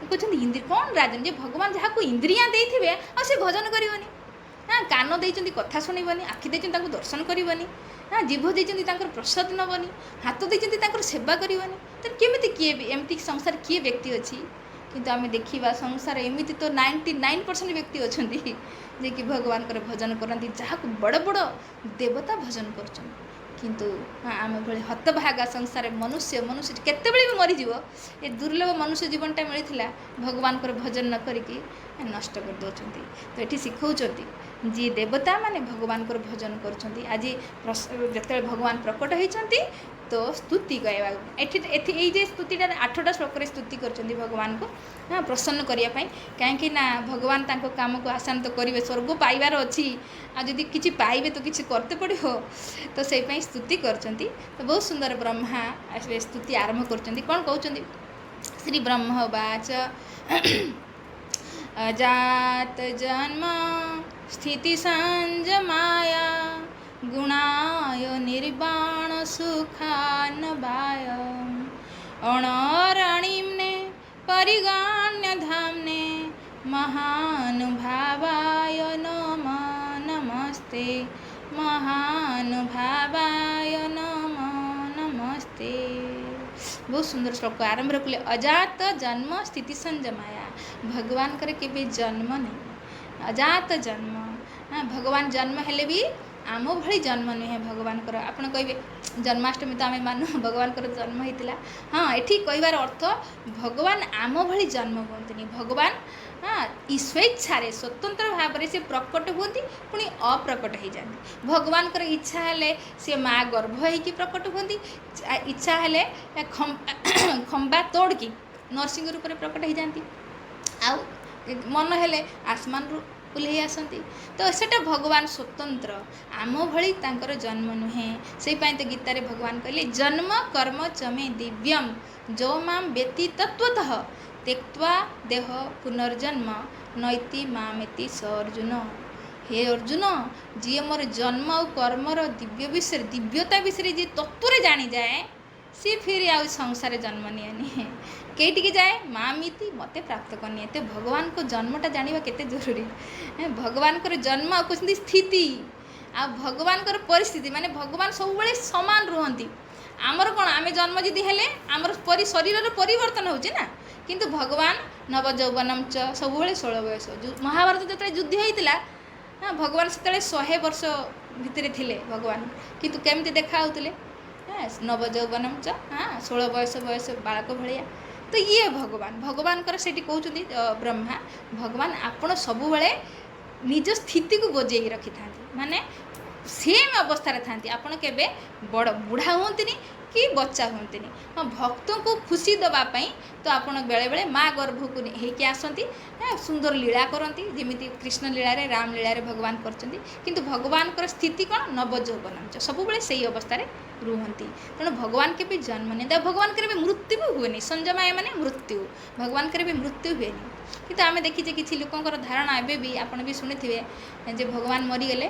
S1: कहते इंद्रिय कौन राजन जे भगवान जहाँ को इंद्रिया देते आ से भजन करवानी। हाँ कान देती कथा शुणवनी, आखि देती दर्शन करवानी, हाँ जीभ देती प्रसाद नबनी, हाथ देती सेवा करवानी। तो केमी किए एमती संसार किए व्यक्ति अच्छी किंतु आम देखा संसार एमती तो 99% व्यक्ति अच्छा जे कि भगवान कर भजन करती जहाँ को बड़ बड़ देवता भजन कर। किंतु हाँ आम भाई हतभागा संसार मनुष्य केते भी मरीज ये दुर्लभ मनुष्य जीवनटा मिलता भगवान कर भजन न करिकी नष्ट कर दौरान। तो ये शिखौंट जी देवता माने भगवान को भजन कर आज जो भगवान प्रकट होती तो स्तुति कहवा ये स्तुतिटा 8टा श्लोक स्तुति कर भगवान को हाँ प्रसन्न करने कहीं भगवान तांको काम को आसान तो करेंगे स्वर्ग पाइबार अच्छी आदि किसी पाइबे तो किसी करते पड़ो तो से स्तुति कर। तो बहुत सुंदर ब्रह्मा स्तुति आरंभ कर कौन कहते श्री ब्रह्मवाच अजात जन्म स्थिति संयमाया गुणाय निर्वाण सुखानवाय अणरणिम्ने परिगण्य धाम्ने महानुभावाय नमो नमस्ते महानुभावाय नमो नमस्ते। बहुत सुंदर श्लोक आरंभ रखले अजात जन्म स्थिति संयमाया भगवान करे केबे जन्म नहीं अजात जन्म। हाँ भगवान जन्म हेले भी आम भली जन्म नुहे भगवान कर आप कहे जन्माष्टमी तो आम मानु भगवान कर जन्म होता। हाँ ये कहबार अर्थ भगवान आम भली जन्म हुए भगवान हाँ स्वेच्छारे स्वतंत्र भाव से प्रकट हुए पुणी अप्रकट हो जाती भगवान कर इच्छा हेले सी माँ गर्भ होगी प्रकट हुए इच्छा हेले खंबा तोड़की नरसिंह रूप प्रकट हो जाती मन हेले आसमानरू ओह्लई आसती। तो सेटा भगवान स्वतंत्र, आम भली तांकर जन्म नुहे। से तो गीतारे भगवान कहले जन्म कर्म चमे दिव्यम जो माम वेत्ति तत्वतः त्यक्त्वा देह पुनर्जन्म नैति मामेति स अर्जुन। हे अर्जुन, जी मोर जन्म और कर्मर दिव्य विषय दिव्यता विषय जी तत्व जानी जाए सी फिर आ संसार जन्म नियनि कईटिकी जाए मामिति मते प्राप्त करनी। तो भगवान को जन्मटा जाना केते जरूरी। भगवान को जन्म कहते स्थिति आ भगवान को परिस्थिति माने भगवान सब सामान रुहंती। आमर कौन आम जन्म जी हेले आमर शरीर परिवर्तन होची ना, किंतु भगवान नवजौवनम च सब 16 बयस। महाभारत जो युद्ध होता हाँ भगवान से 100 वर्ष भितर थिले भगवान, किंतु केमती देखा होते नवजौवनम च हाँ 16 बयस बालक भाया। तो ये भगवान भगवान से कहते ब्रह्मा भगवान आपण सब निज स्थिति को बजे रखी था, माने सेम अवस्था था। आपड़ के बड़ बुढ़ा हमें कि बच्चा हमें हाँ भक्त को खुशी दवापाई तो आप बेले बेले माँ गर्भ को होके आसती सुंदर लीला करती जमी कृष्ण लीला राम लीला भगवान करछंती। किंतु भगवान को स्थिति कौन नवजौवन सब से अवस्था रुहंती। तेणु भगवान के भी जन्म नहीं, भगवान के भी मृत्यु भी हुए। संजमाय माने मृत्यु, भगवान के भी मृत्यु हुए। किंतु आम देखीचे किसी लोकंर धारणा एवं भी आप भी शुणी जे भगवान मरीगले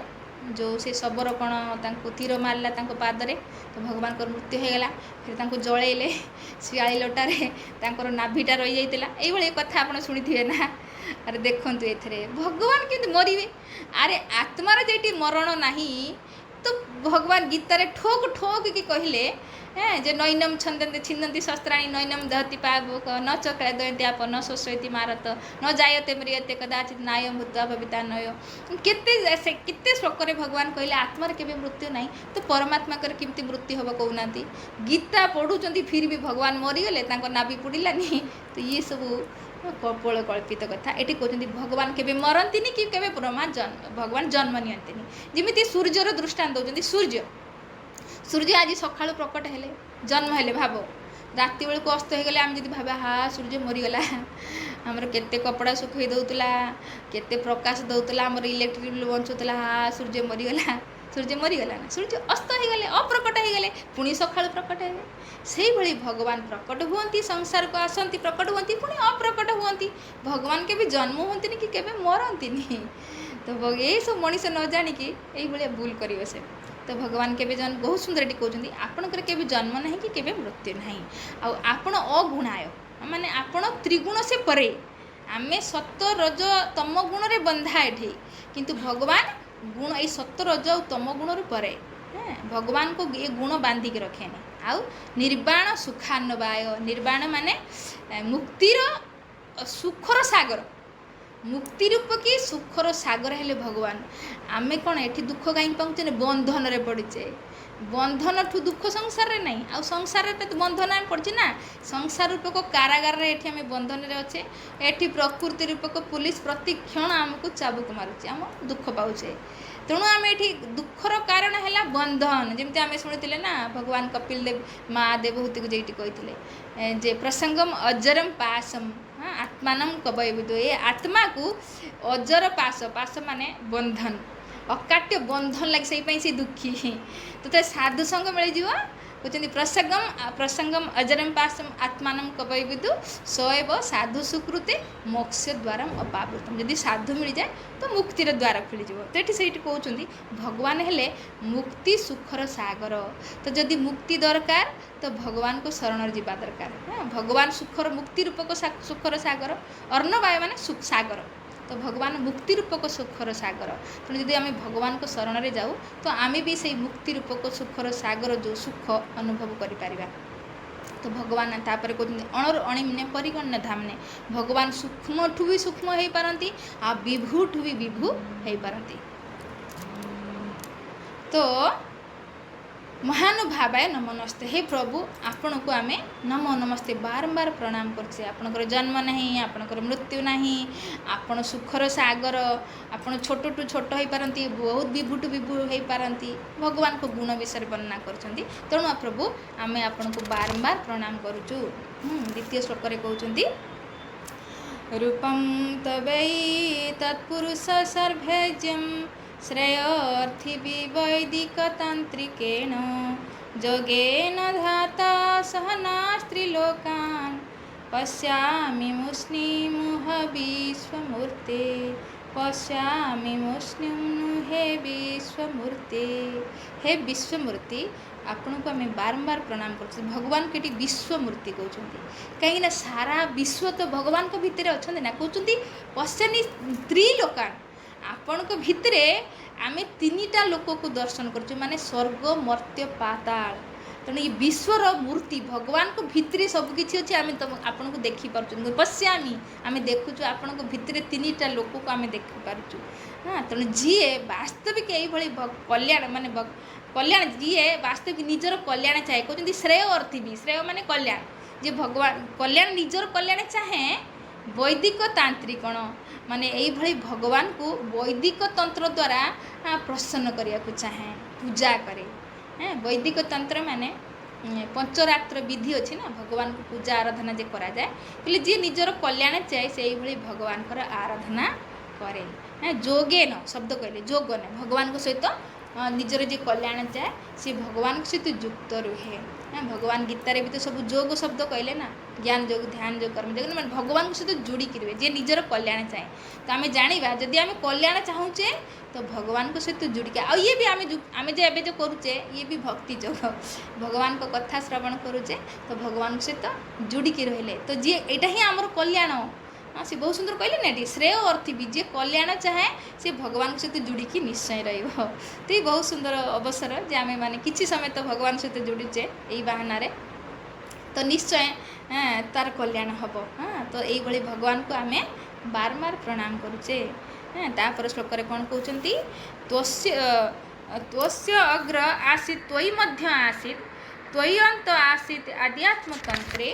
S1: जो से शबर कौन तीर मारला पादरे तो भगवान को मृत्यु हो गला। फिर जलैले शियाली लटारे नाभिटा रही जाता। ये कथा आप शुणी ना। अरे देखु ये भगवान के मरवे, अरे आत्मार जेटी मरण नहीं तो भगवान गीतारे ठोक ठोक कि कहले जे नैनम छंदन्ते छिन्दन्ति शस्त्राणि नैनम दहति पावक न चक्र दयन्ति आप न शोषयति मारत न जायते म्रियते कदाचित नाय मृत्युआ भविता नय। केते श्लोक भगवान कहले आत्मार केबे मृत्यु नहीं, तो परमात्मा कर केमती मृत्यु हम कहूना। गीता पढ़ुचंती फिर भी भगवान मरीगले नाभि पुड़ानी। तो ये सब कपोल कल्पित कथा। ये कहते भगवान केबे मरती कि केबे ब्रह्मा भगवान जन्म नियंती। जमी सूर्यर दृष्टांत दौरान सूर्य आज सकाळु प्रकट हेले जन्म हेले भाव राति बेलू अस्त हो गले आम जी भाव हाँ सूर्य मरीगला आमर केते कपड़ा सुखई दौला केते प्रकाश दौला आमर इलेक्ट्रिक बिल बंचुला हाँ सूर्य मरीगला ना सूर्य अस्त हो गले अप्रकट हो गले पुणी सकाळु प्रकट हे। से भली भगवान प्रकट हुअंती संसार को आसती प्रकट हुअंती पुणी अप्रकट हुअंती। भगवान के भी जन्म हुअंती कि केबे मरती। तो ये सब मनीष न जाणिकी ये भूल करेंगे से। तो भगवान के जन्म बहुत सुंदर कहते आपणकर के जन्म नहीं कि केबे मृत्यु नहीं। आपण अगुणाय माने आपण त्रिगुण से परे आमे सत्य रज तम गुण रे बंधा एठी, किंतु भगवान गुण ये सत्य रज और तम गुण रे परे। भगवान को ये गुण बांधिक रखेनी। आउ निर्वाण सुखान्नवाय, निर्वाण माने मुक्तिर सुखर सागर, मुक्ति रूप की सुखर सागर हेले भगवान। आमे कौन एठी दुख कहीं पाचे बंधन रे पड़चे, बंधन ठू दुख संसार रे नहीं। आ संसार रे तो बंधन आम पड़चे ना, संसार रूपक कारागार रे एठी आमे बंधन रे अच्छे। एठी प्रकृति रूपक पुलिस प्रति क्षण आमको चाबुक मारुचे, आम दुख पाउचे। तेणु आम एठी दुखर कारण है बंधन। जमती आम शुणी ना भगवान कपिल देव माँ देवहूति को जेठी कहते जे प्रसंगम अजरम पासम हाँ आत्मान कवय विदु। ये आत्मा को अजर पास, पास माने बंधन, अकाट्य बंधन लगे से दुखी। तो साधु संग मिल जाव कहते प्रसंगम अजरम पासम आत्मान कवय विदु सएव साधु सुकृते मोक्ष द्वारा अपावृतम। यदि साधु मिल जाए तो मुक्तिर द्वार खुली जाव। तो ये से कहते भगवान हेले मुक्ति सुखर सागर। तो जदि मुक्ति दरकार तो भगवान को शरण जीवा दरकार। हाँ भगवान सुखर मुक्ति रूपक सुखर सागर, अर्णवाय माने सुख सागर। तो भगवान मुक्ति रूपक सुखर सागर। तेणु यदि आम भगवान को शरण रे जाऊ तो आम भी से मुक्ति रूपक सुखर सागर जो सुख अनुभव करिपारिबा। तो भगवान तापर कहते अणर अणिमने परिगण्य धामने, भगवान सूक्ष्म ठू भी सूक्ष्म हो पारती आ विभु ठू भी विभु हो पारती। तो महानुभावाय नमो नमस्ते। हे प्रभु आपण को आमे नमो नमस्ते बारंबार प्रणाम करछे। आपणकर जन्म नहीं, आपणकर मृत्यु नहीं, आपण सुखर सागर, आपण छोट टू छोट हो पारती, बहुत विभु टू विभु हो पारती। भगवान को गुण विषय वर्णना करछंती। तेणु प्रभु आमे आपण को बारंबार प्रणाम करूचु। द्वितीय श्लोक रे कहउचंती रूपं तवै तत्पुरुष सर्वैज्यं श्रेयोऽर्थिभिः वैदिकतान्त्रिकेण योगेन धाता सहनास्त्रिलोकान् पश्यामि मुष्णिमुह विश्वमूर्ते पश्यामि मुष्णिं हे विश्वमूर्ते। हे विश्वमूर्ति आपण को आम बारंबार प्रणाम कर भगवान को विश्वमूर्ति कहते कहीं सारा विश्व तो भगवान को भितर अच्छा ना कहते पश्चानी त्रिलोकान आपण को भितर आम तीनटा लोक को दर्शन कर माने स्वर्ग मर्त्य पाताल तेणु ये विश्वर मूर्ति भगवान को भितर सबकि अच्छे आम आपन को देखिपुर पश्यामी आम देखुचु आपण को भितर तीनटा लोक को आम देखिपुर। हाँ तेणु जी वास्तविक यही कल्याण माने कल्याण जी वास्तविक निजर कल्याण चाहे कहते श्रेय अर्थी भी श्रेय माने कल्याण जे भगवान कल्याण निजर कल्याण चाहे वैदिक तांत्रिकण माने यही भगवान को वैदिक तंत्र द्वारा प्रसन्न करने को चाहे पूजा करे। वैदिक तंत्र माने पंचरात्र विधि अच्छी ना भगवान को पूजा आराधना जे करा जाए कि जी निजर कल्याण चाहे से भगवान को आराधना करे। जोगे न शब्द कहले जोग न भगवान को सहित निजर जे कल्याण चाहे सी भगवान सहित युक्त रुहे। भगवान गीतार भी तो सब जोग शब्द कहले ना ज्ञान जोग ध्यान जोग कर्म जोग मैंने भगवान सहित जोड़िकी रुहे जे निजर कल्याण चाहे। तो आम जाना जदि आम कल्याण चाहूचे तो भगवान को सहित जोड़िकी आ ये भी आम जो एवं जो करुचे ये भी भक्ति जोग भगवान को कथा श्रवण करुचे तो भगवान सहित जोड़िकी रहिले तो जी यहाँ ही आमर कल्याण। हाँ सी बहुत सुंदर कहले ना श्रेय अर्थी भी जे कल्याण चाहे सी भगवान सहित जोड़िकी निश्चय रहा। तो ये बहुत सुंदर अवसर जे आम मैंने किसी समय तो भगवान सहित जोड़ुचे यही बाहाना तो निश्चय तार कल्याण हम। हाँ तो यही भगवान को आम बारंबार प्रणाम करुचे। तापर श्लोक कौन कहते त्वस्य अग्र आसीत् त्वयि मध्य आसीत् त्वयि अंत आसीत् आध्यात्मतंत्रे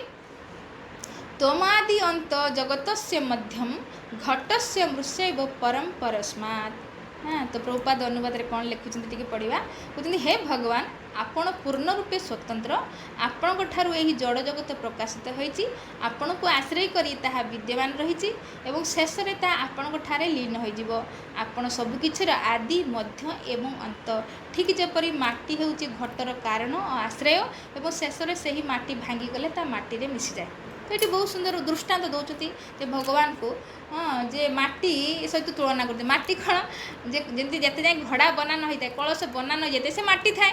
S1: त्वमादि अंत जगतस्य मध्यम घटस्य मृषैव परम परस्मात्। हाँ तो प्रभुपाद अनुवाद रे कौन लिखुଛନ୍ତି टिके पढ़िबा कहते हे भगवान आपण पूर्ण रूपे स्वतंत्र आपण ठारू यही जड़ जगत प्रकाशित होईची आपण को आश्रय करी ताहा विद्यमान रहिची एवं शेष रे ता आपण ठारे लीन होई जिवो। आपण सब किछर आदि मध्य एवं अंत ठीक जेपरी माटी हेउची घटर कारण और आश्रय एवं शेष रे सेही माटी भांगी गले ता माटी रे मिसी जाए। तो ये बहुत सुंदर दृष्टांत दौरान जे भगवान को हाँ जे माटी सहित तुलना करते माटी कौन जमी जिते जाए घड़ा बना न होता है कलश बना न जाते से माटी थाए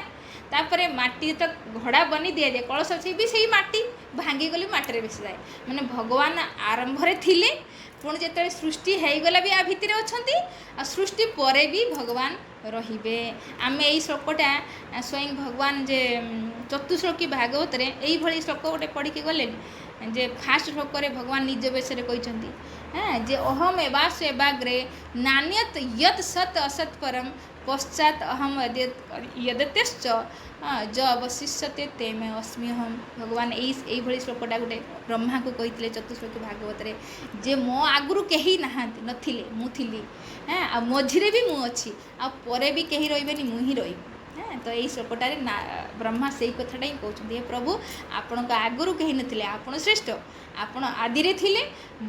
S1: तापर माटी तो घड़ा बनी दि जाए कलश से भी सही माटी भांगी गली माटी मिसी जाए मैंने भगवान आरंभ थिले पुणी जो सृष्टि होगला भी आ भितर अच्छा सृष्टि पर भी भगवान रहिबे। आम यही श्लोकटा स्वयं भगवान जे चतुश्लोकी भागवत यही श्लोक गोटे पढ़ी गले जे फास्ट श्लोक भगवान निज विषय कहते हाँ जे अहम एवास एवाग्रे नान्यत यत सत असत परम पश्चात अहम यदतेश्च ज अवशिष्यते ते में अस्मि हम। भगवान यही श्लोकटा गोटे ब्रह्मा को कही चतुश्लोकी भागवत जे मो आगुरु कहीं नहांती नथिले मु थिली हाँ आ मझिरे भी मु अच्छी आ परे भी कहीं रहिबेनी मु ही रही। तो यही श्लोकटारे ब्रह्मा से ही कथाटा ही कहते हे प्रभु आपण आगुरु कहीं नथिले आपण श्रेष्ठ आपण आदिरे थिले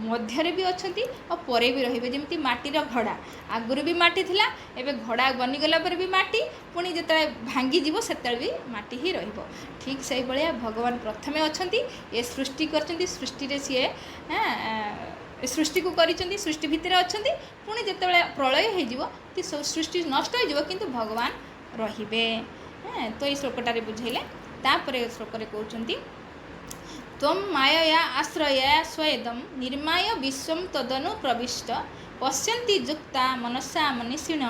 S1: मध्यरे भी अच्छी और परे भी रहिबे जेमती माटीर घड़ा आगुरु भी माटी थिला एबे घड़ा बनीगला पर भी माटी पुणी जिते भांगी जीवो सेते भी माटी ही रहिबो। ठीक से भाया भगवान प्रथमे अच्छी ये सृष्टि करछंती सृष्टि रे सीए सृष्टि को करिसेंती सृष्टि भितर अच्छी पुणी जिते प्रलय हो सृष्टि नष्ट हो किंतु भगवान रहिबे। तो ये श्लोकटारे बुझेले तापर श्लोक कहते त्वं मायया आश्रया स्वयं निर्माय विश्वं तदनु प्रविष्ट पश्यन्ति युक्ता मनसा मनीषिण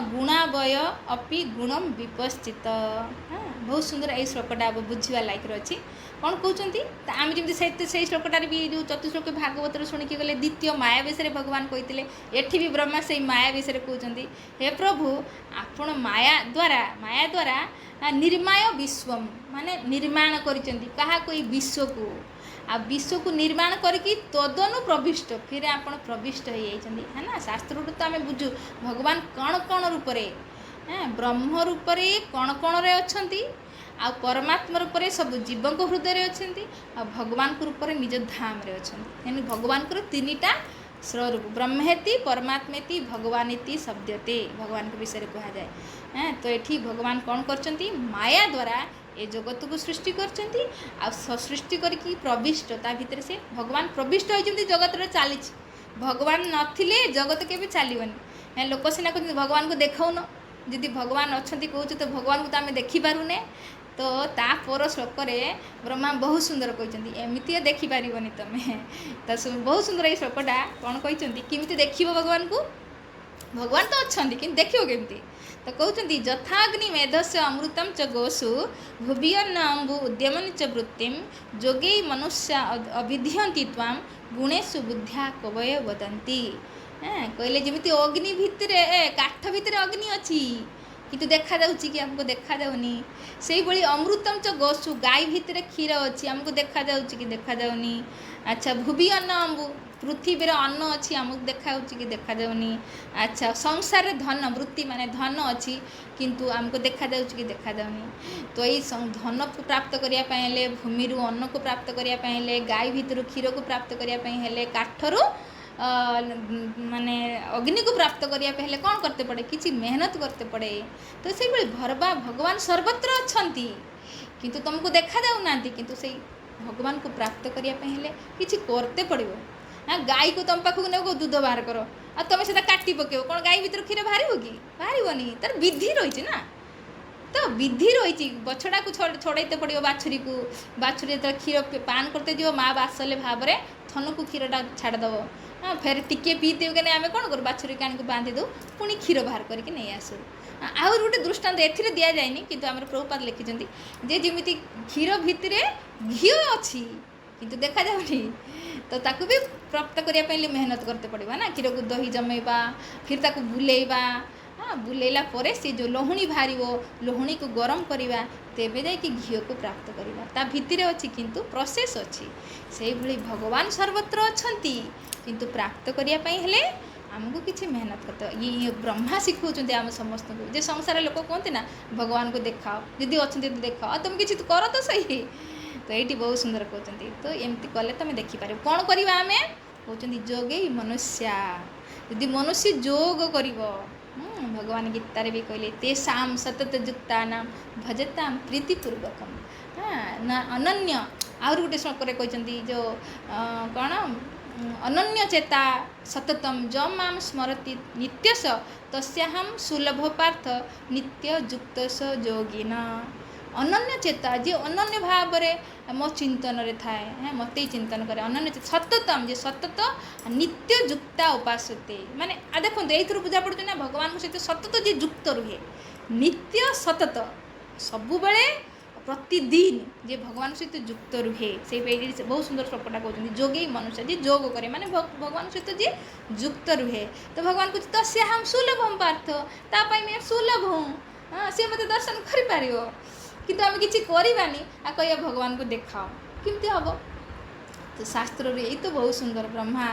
S1: गुणावय अपि गुणम विपस्थित। बहुत सुंदर ये श्लोकटा बुझा लायक अच्छी कौन कहते आम जमी से श्लोकटार भी जो चतुश्लोक भागवत शुणिकी गले द्वितीय माया विषय भगवान कहते एठी भी ब्रह्मा से माया विषय कहते हे प्रभु आपण माया द्वारा निर्माय विश्वम माने निर्माण कर विश्व को आ विश्व को निर्माण करके तदनु प्रविष्ट फिर आपण प्रविष्ट हो जाइछन्ती है ना। शास्त्र तो आम बुझु भगवान कौन कौन रूप ब्रह्म रूप कौन कौन रे अच्छन्ती आ परमात्मा रूप में सब जीव हृदय अच्छा आ भगवान रूप में निज धाम अच्छा यानी भगवान को 3टा स्वरूप ब्रह्मेति परमात्मेति भगवानीति शब्दते भगवान के विषय कहुए। हाँ तो ये भगवान कौन करछंती माया द्वारा ये जगत को सृष्टि करछंती आ सृष्टि करके प्रविष्ट ता भितर से भगवान प्रविष्ट होइछंती जगत रे चली भगवान नथिले जगत के भी चलबनी लोक सीना कहते भगवान को देखाउन जदि भगवान अच्छा कहूँ तो भगवान को तो आम देखिपारूने तो ता पर श्लोक ब्रह्मा बहुत सुंदर कहते एमती देखिपार तुम तो बहुत सुंदर ये श्लोकटा कौन कहते किमिति देख भगवान को भगवान तो अच्छा कि देखो केमती तो कहते यथाग्नि मेधस्य अमृतम च गोसु भुवियन्न अम्बु उद्यमन च वृत्तिम जोगे मनुष्य अभिध्यंती ताम गुणेशु बुद्ध्या कवय वदंती। कहले जमी अग्नि भितर काठ भितर अग्नि अच्छी किंतु देखा जाउची कि हमको देखा जाउनी से भली अमृतम च गोसु गाय भितर क्षीर अच्छी हमको देखा जाउची कि देखा जाउनी। अच्छा भुवि अन्न अम्बु पृथ्वी अन्न अच्छी आमको देखा कि देखा जाउनी। अच्छा संसार रे धन वृत्ति माने धन अच्छी किंतु आमको देखा जाउची कि देखा जाउनी। तो ये धन को प्राप्त करिया पय हेले भूमि रु अन्न को प्राप्त करिया पय हेले गाय भितर क्षीर को प्राप्त करिया पय हेले काठरू माने अग्नि को प्राप्त करिया पहले कौन करते पड़े किसी मेहनत करते पड़े। तो से भगवान सर्वत्र अछंती किंतु तुमको देखा जाऊना किंतु से भगवान को प्राप्त करिया पहले किसी करते पड़ो। हाँ गाय को तुम पाखक ने दूध बाहर कर आ तुम से काटी पकेब कौन गाय भीतर क्षीर बाहर कि बाहर तार विधि रही ना तो विधि रही बछड़ा को छड़ाइते पड़ो बाछुरी को बाछुरी जो क्षीर पान करते जीव माँ बात्सल्य भाव में थन को क्षीरटा छाड़देव। हाँ फेर टिके पीते आम कौन करूँ बाछुरी कान को बांधि दो पुणी क्षीर बाहर करके नहीं आसू। आउ गोटे दृष्टांत एथि दि जाए कि आम प्रभुपाद लिखिं जे जमी क्षीर भितर घी अच्छी किंतु देखा जाऊनी तो ताकू भी प्राप्त करने मेहनत करते पड़ा ना क्षीर को दही जमेबा फिर ताकू बुलेबा। हाँ बुलेला परे से जो लहुणी बाहर लहुणी को गरम करवा तेबे जाए कि घी को प्राप्त करवा ता भितर अच्छी किंतु प्रोसेस अच्छी से भली भगवान सर्वत्र अछंती किंतु प्राप्त करने हेले आमको किसी मेहनत करते ये ब्रह्मा शिखौं आम समस्त को जे संसार लोक कहते ना भगवान को देखाओ दीदी अच्छा देखाओ तुम किसी तो कर तो सही तो ये बहुत सुंदर कहते तो एमती कले तुम देखिपार कौन करवा आम कहते जोगे मनुष्या यदि मनुष्य जोग कर भगवान गीतार भी कहले तेषाम सतत युक्ता नाम भजताम प्रीतिपूर्वकम। हाँ ना अनन्य आउर गोटे श्लोक कहते जो कौन अनन्य चेता सततम ज माम स्मरति नित्यस तस्याहम सुलभ पार्थ नित्य युक्त स योगिन। अनन्य चेता जे अनन्य भाव मो चिंतन रे थाए है मत चिंतन करे अनन्य सततम जे सतत नित्य युक्ता उपासते माने आ देखो ये बुझा पड़े ना भगवान सहित सतत जे युक्त रुहे नित्य सतत सबु बेले प्रतिदिन जे भगवान सहित युक्त रुहे से बहुत सुंदर श्लोकटा कहते जोगे मनुष्य जे जोग करे माने भगवान सहित जे युक्त रुहे तो भगवान को तस्य हम सुलभम पार्थ तापाई मैं सुलभ हूँ। हाँ सी मत दर्शन कर किंतु आम किसी करानी आ कह भगवान को देखाओ किमती हम तो शास्त्र यही तो बहुत सुंदर ब्रह्मा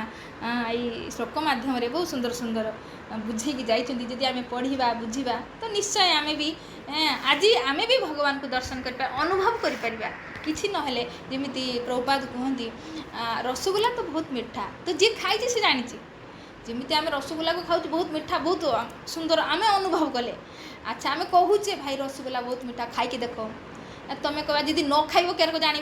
S1: ये श्लोक माध्यम बहुत सुंदर सुंदर बुझे जाती आम पढ़ा बुझा तो निश्चय आम भी आज आम भी भगवान को दर्शन कर अनुभव कर किसी नहेले जमी प्रभुपाद कहती रसगोला तो बहुत मीठा तो जी खाई से जानी जमी आम रसगोला को खाऊ बहुत मीठा बहुत सुंदर आम अनुभव कले। अच्छा आम कहूचे भाई रसगोला बहुत मीठा खाई देख तुम्हें कह जी न खाइब क्या जान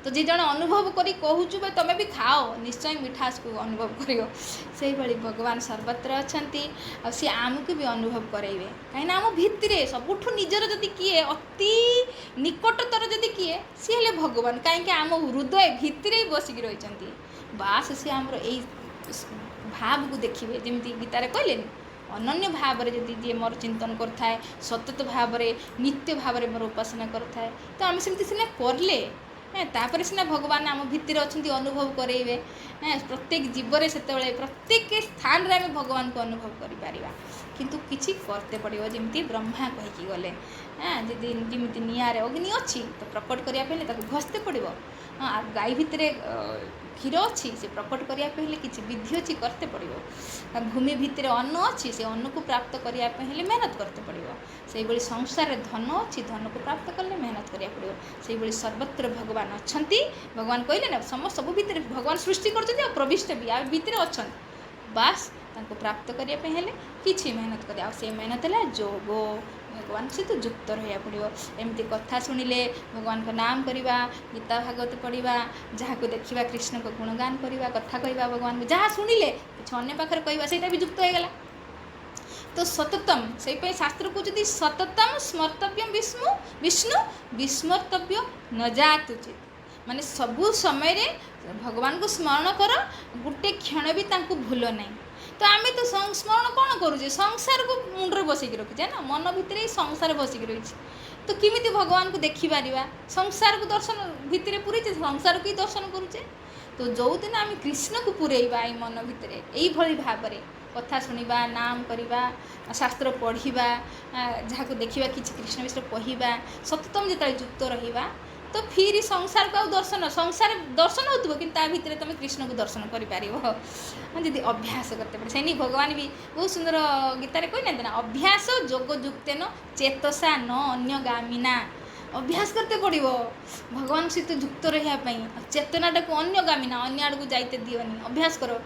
S1: तो जी जन अनुभव करी कहूचु भाई तुम्हें भी खाओ निश्चय मिठास को अनुभव कर भगवान सर्वत्र अच्छा सी आमको भी अनुभव करेंगे कहीं आम भितर सबुठ निजर जदि किए अति निकटतर जदि किए सी हेले भगवान कहीं आम हृदय भितर ही बसिक रही बास सी आमर यही भाव को देखिए जमी गीतार कहले अनन्य भाव में जदि जी मोर चिंतन करता सतत भाव नित्य भाव मोर उपासना करता तो आम सेमती सीना करले तापर सीना भगवान आम भितर अच्छा अनुभव करेंगे प्रत्येक जीवन से प्रत्येक स्थान रे आम भगवान को अनुभव कर किंतु किछि करते पड़ो जमी ब्रह्मा कहीकि गले जदि जमी निआरे अग्नि अच्छी तो प्रकट करने घसते पड़ो गाई भितर क्षीर अच्छी से प्रकट करने किसी विधि अच्छी करते पड़ो भूमि भितर अन्न अच्छी से अन्न को प्राप्त करने मेहनत करते पड़ो से संसार धन अच्छी धन को प्राप्त कले मेहनत करा पड़ो से सर्वत्र भगवान अच्छा भगवान कहले ना सब भितर भगवान सृष्टि कर प्रविष्ट भी आ भितर अच्छा बास प्राप्त करने किसी मेहनत कर से मेहनत है जोग भगवान सहित युक्त रहा पड़ो एमती कथा शुणिले भगवान का नाम करवा गीता भागवत पढ़ा जहाँ को देखा कृष्ण को गुणगान करवा कथा कहवा भगवान को जहाँ शुणिले कि अन्य पाखे कहवा से भी युक्त होगला तो सततम से शास्त्र कहते सततम स्मर्तव्य विष्णु विष्णु विस्मर्तव्य न जात उचित माने सबु समय भगवान को स्मरण कर गोटे क्षण भी भूल नहीं तो आम तो संस्मरण कौन करुचे संसार को मुंडे बसिक रखीचे ना मन भितर ही संसार बसिक रही तो किमिति भगवान को देखिपर संसार को दर्शन भितर पूरे संसार को ही दर्शन करुचे तो जो दिन आम कृष्ण को पूरेबा ये मन भितर यही भाव में कथा शुणा नाम करवा शास्त्र पढ़ा जहाँ को देखा कि कृष्ण विषय कहवा सततम जो युक्त रहा तो फिर संसार को दर्शन संसार दर्शन हो कि भितर तुम कृष्ण को दर्शन कर जी अभ्यास करते पड़े से भगवान भी बहुत सुंदर गीतार कहना ना अभ्यास जोगयुक्तेन चेतसा न अन्यगामिना अभ्यास करते पड़ो भगवान सहित युक्त रही चेतनाटा को अन्यगामिना अन्य आड़ को जाते दिवनी अभ्यास करो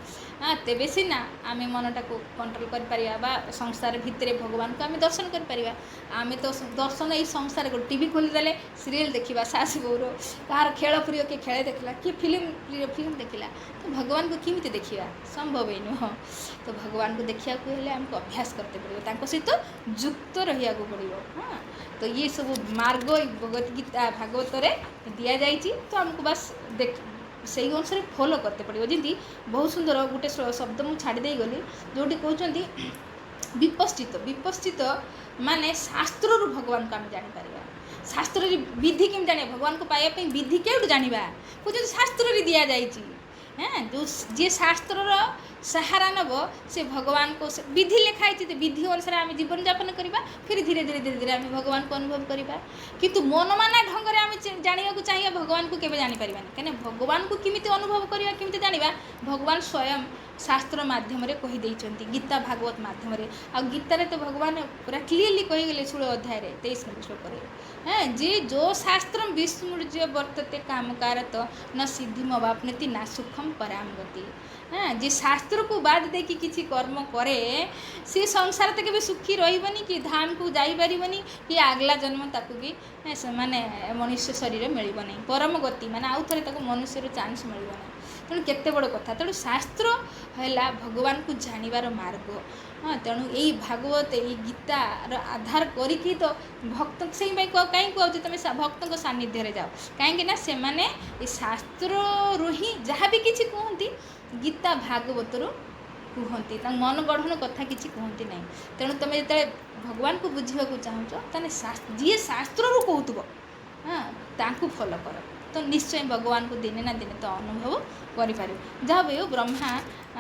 S1: तेबे सीना आम मनटा को कंट्रोल कर संसार भितर भगवान को आम दर्शन कर आम तो दर्शन यही संसार को टीवी खोलीदे सीरियल देखा सास बोर कहार खेल प्रिय किए खेल देखला किए फिल्म देखला तो भगवान को किमिति देखा संभव ही नुह तो भगवान को देखा आमको अभ्यास करते पड़ो सहित युक्त रहा पड़ो हाँ तो ये सब मार्ग भगवत गीता भागवत दि जाए तो आमको बस देख से अनुसार फॉलो करते पड़ो जमी बहुत सुंदर गोटे शब्द मुझे छाड़ी गली जोटी कहते विपश्चित विपश्चित माने शास्त्र भगवान को आम जापर शास्त्र विधि केम जाने भगवान को पाइबा विधि क्यों जाना कहते शास्त्र दि जाए हाँ जो जी शास्त्र सहारा नब से भगवान को विधि लिखाई तो विधि अनुसार आम जीवन यापन करवा फिर धीरे धीरे धीरे धीरे आम भगवान को अनुभव करवा किंतु मनमाना ढंग से आम जाना चाहिए भगवान को केवे जानी पारिबानी कहीं भगवान को किमिति अनुभव करवा किमिति जानिबा भगवान स्वयं शास्त्र माध्यम कही देइचंती गीता भागवत माध्यम आ गीतार तो भगवान पूरा क्लीयरली कहीगले 16 अध्याय 23 नंबर श्लोक हाँ जे जो शास्त्र विस्मृज्य वर्तते कामकारत न सिद्धिम वापनति ना सुखम पराम गति हाँ जे शास्त्र को बाद देखी किसी कर्म करे सी संसार तक भी सुखी रही कि धाम को जापरनि कि आगला जन्म ताकू भी माने मनुष्य शरीर मिल नहीं परम गति माने आउ थे मनुष्य चान्स मिल नहीं तेणु केते बड़ कथा तेणु शास्त्र है भगवान को जानिबार मार्ग हाँ तेणु यही भागवत यही गीतार आधार करी तो भक्त से कहीं कहते तुम भक्त सानिध्य जाओ कहीं से माने शास्त्र ही जहाँ भी किसी कहती गीता भागवत कहती मन गढ़न कथा किसी कहती ना तेणु तुम जो भगवान को बुझा चाहो जी शास्त्र कहूब हाँ ताकू फॉलो कर तो निश्चय भगवान को दिने ना दिने तो अनुभव करें जहाँ भी ब्रह्मा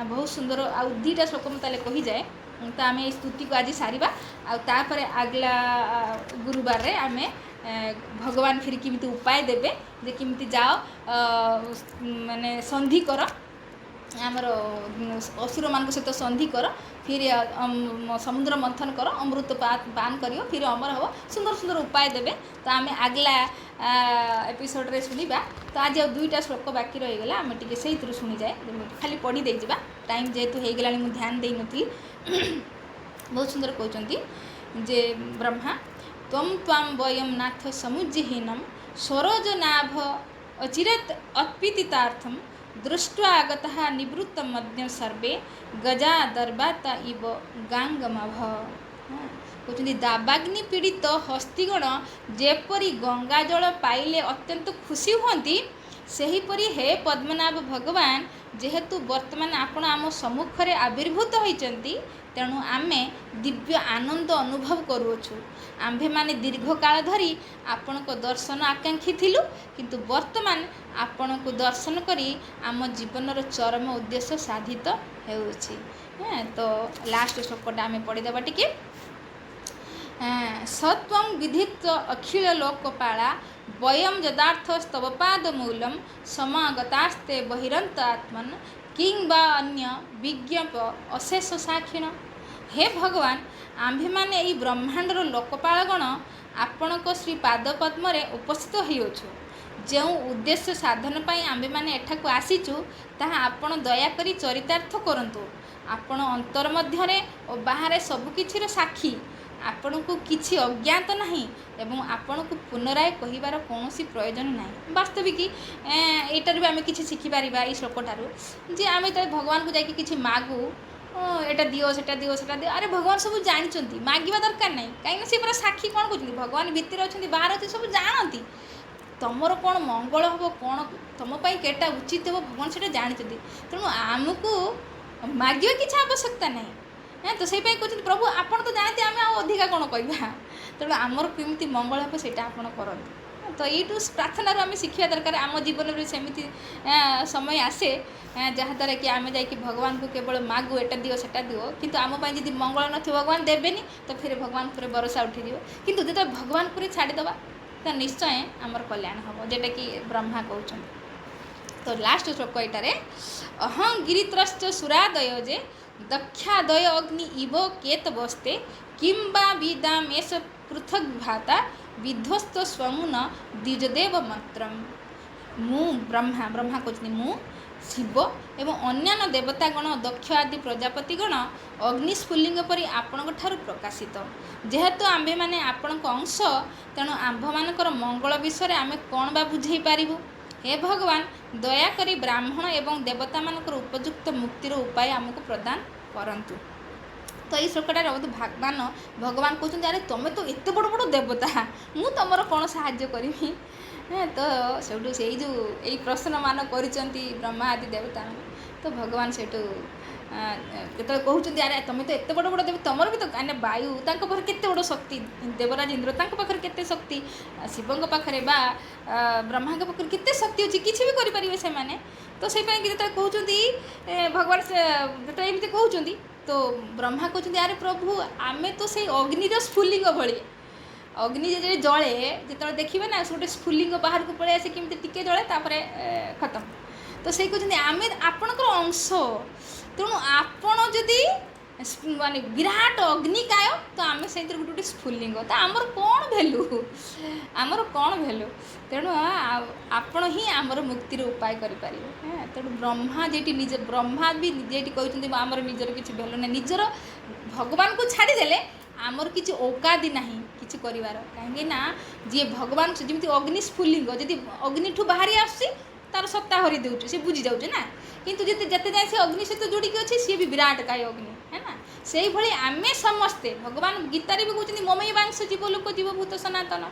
S1: बहुत सुंदर आउ 2टा श्लोक मतलब कही जाए तो आम स्तुति को आज सारिबा आपर आगला गुरुवार रे आम भगवान फिर किमिति उपाय देबे जे किमिति जाओ माने संधि कर आमर असुर मान सहित संधि कर फिर समुद्र मंथन कर अमृत पान करियो फिर अमर हम सुंदर सुंदर उपाय देबे तो आम आगला एपिसोड रे सुनिबा तो आज 2टा श्लोक बाकी रहीगला आम टे से शुणी जाए खाली पढ़ी दे जा टाइम जेहेतु हो गला मुझे ध्यान दे नी बहुत सुंदर कहते जे ब्रह्मा त्वं त्वां वयं नाथ समुज्जहीनम सरोज नाभ अचिरत अत्पितितार्थम दृष्ट्वा आगतः निवृत्त मध्य सर्वे गजा दर्बाता इव गांगमभ कहते दावाग्नि पीड़ित हस्तीगण जेपरी गंगा जल पाइले अत्यंत खुशी हुंती सेहीपरि हे पद्मनाभ भगवान जेहेतु वर्तमान आपण आम सम्मुखें आविर्भूत होइचंती तेणु आमे दिव्य आनंद अनुभव करुछु आम्भे माने दीर्घ काल धरी आपण को दर्शन आकांक्षी थिलु किंतु वर्तमान आपण को दर्शन करी आम जीवनर चरम उद्देश्य साधित हेउछि तो लास्ट श्लोकटा आम पढ़ीदेवा टिके सत्वं विधित्व अखिल लोकपाला वयम यदार्थ स्तव पादमूलम समागतास्ते बहिरंत आत्मन किं बा अन्य विज्ञाप अशेष साक्षिण। हे भगवान, आम्भे माने एई ब्रह्मांडर लोकपालगण आपणक श्री पाद पद्म उपस्थित होइछु। जो उद्देश्य साधन पाई आम्भे माने एठाकु आसीचु ताहा आपण दयाकरी चरितार्थ करंतु। आपण अंतर मध्यरे और बाहर सबकिछिर साक्षी। आपण को किसी अज्ञात नहीं एवं आपण को पुनराय कहिबार कौनसी प्रयोजन नहीं। वास्तविक एटार भी आम कि शिखिपार ये श्लोकटारू जे आम भगवान को जाकि किसी मागू एटा दियो सेटा दियो सेटा दियो। अरे भगवान सब जानते मागिबा दरकार नहीं कहीं सी पूरा साक्षी कौन कहते भगवान भितर अच्छा बाहर अच्छे सब जानती तुमर कौन मंगल हम कौन तुम केटा उचित हो भगवान से जानते। तेणु आमको मागिबा किसी आवश्यकता नहीं। तो से कहते प्रभु आपड़ तो जानते आम अधिका कौन कह तेणु आमर केमी मंगल हम से करते। तो ये प्रार्थना आम शिखा दरकार आम जीवन में सेमती समय आसे जहाँद्वारा कि आम जा भगवान को केवल मागू एटा दियो सेटा दियो किंतु आम जब मंगल न भगवान देवेनि तो फिर भगवान पर भरोसा उठिज किंतु जो भगवान पर छाड़ीदवा तो निश्चय आमर कल्याण हम जेटा कि ब्रह्मा कहते। तो लास्ट श्लोक यार अहं गिरित्रश्च सुरादय जे दक्षादय अग्नि इव केत बस्ते किंबा विदामेश पृथक भाता विध्वस्त स्वमुन द्विजदेव मंत्रम। मु ब्रह्मा ब्रह्मा कहते मु शिव एवं अन्यान्य देवतागण दक्ष आदि प्रजापतिगण अग्निस्फुलिंग परी आपण प्रकाशित जेहेतु आम्भे माने आपण अंश तेणु आम्भ मानकर मंगल विषय आमे कौन बा बुझे पारिबु। हे भगवान दयाकरी ब्राह्मण एवं देवता मानकर उपयुक्त मुक्तिर उपाय आमको प्रदान करंतु। तो ये श्लोकटार भगवान भगवान कहते अरे तुम तो एत बड़ बड़ देवता मु तुमर कौन साहाय्य करी। तो सेठू से जो यही प्रश्न मान कर ब्रह्मा आदि देवता तो भगवान सेठू जो कहते अरे तुम तो एत बड़ बड़ देव तुम भी तो वायु पाखे केते बड़ शक्ति देवराज इंद्र पाखे केते शक्ति शिव पाखे बा ब्रह्मा पाखे केते शक्ति अच्छी किसी भी करें से माने। तो से कहते भगवान जो एमती कहते तो ब्रह्मा कहते अरे प्रभु आमे तो से अग्निर स्फुलिंग भली अग्नि जो जले जो देखिए ना गोटे स्फुलिंग बाहर को पलि आसे केमती टिके जले तापर खत्म। तो से कहते आमे आपणकर अंश तेणु आपण जदि माने विराट अग्निकाय तो आम से गोटे गोटे स्फुलिंग तो आमर कौन भैल्यू आमर कौन भैल्यू। तेणु आपण ही आमर मुक्तिर उपाय करें। तेणु ब्रह्मा जी निज ब्रह्मा भी निजे कहते आमर निजर किसी भैल्यू ना निजर भगवान को छाड़देले आमर किसी औकादी ना कि करार कहीं जी भगवान जमी अग्नि स्फुलिंग जदि अग्निठू बाहरी आस तार सत्ता हरी देउछ से बुझी जाऊँ ना किंतु जिते जिते जाए से अग्नि सहित जोड़िकी अच्छे सी भी विराट काय अग्नि है ना से भाई आम समस्ते भगवान गीतार भी कहते ममई बांश जीव लोक जीवभूत सनातन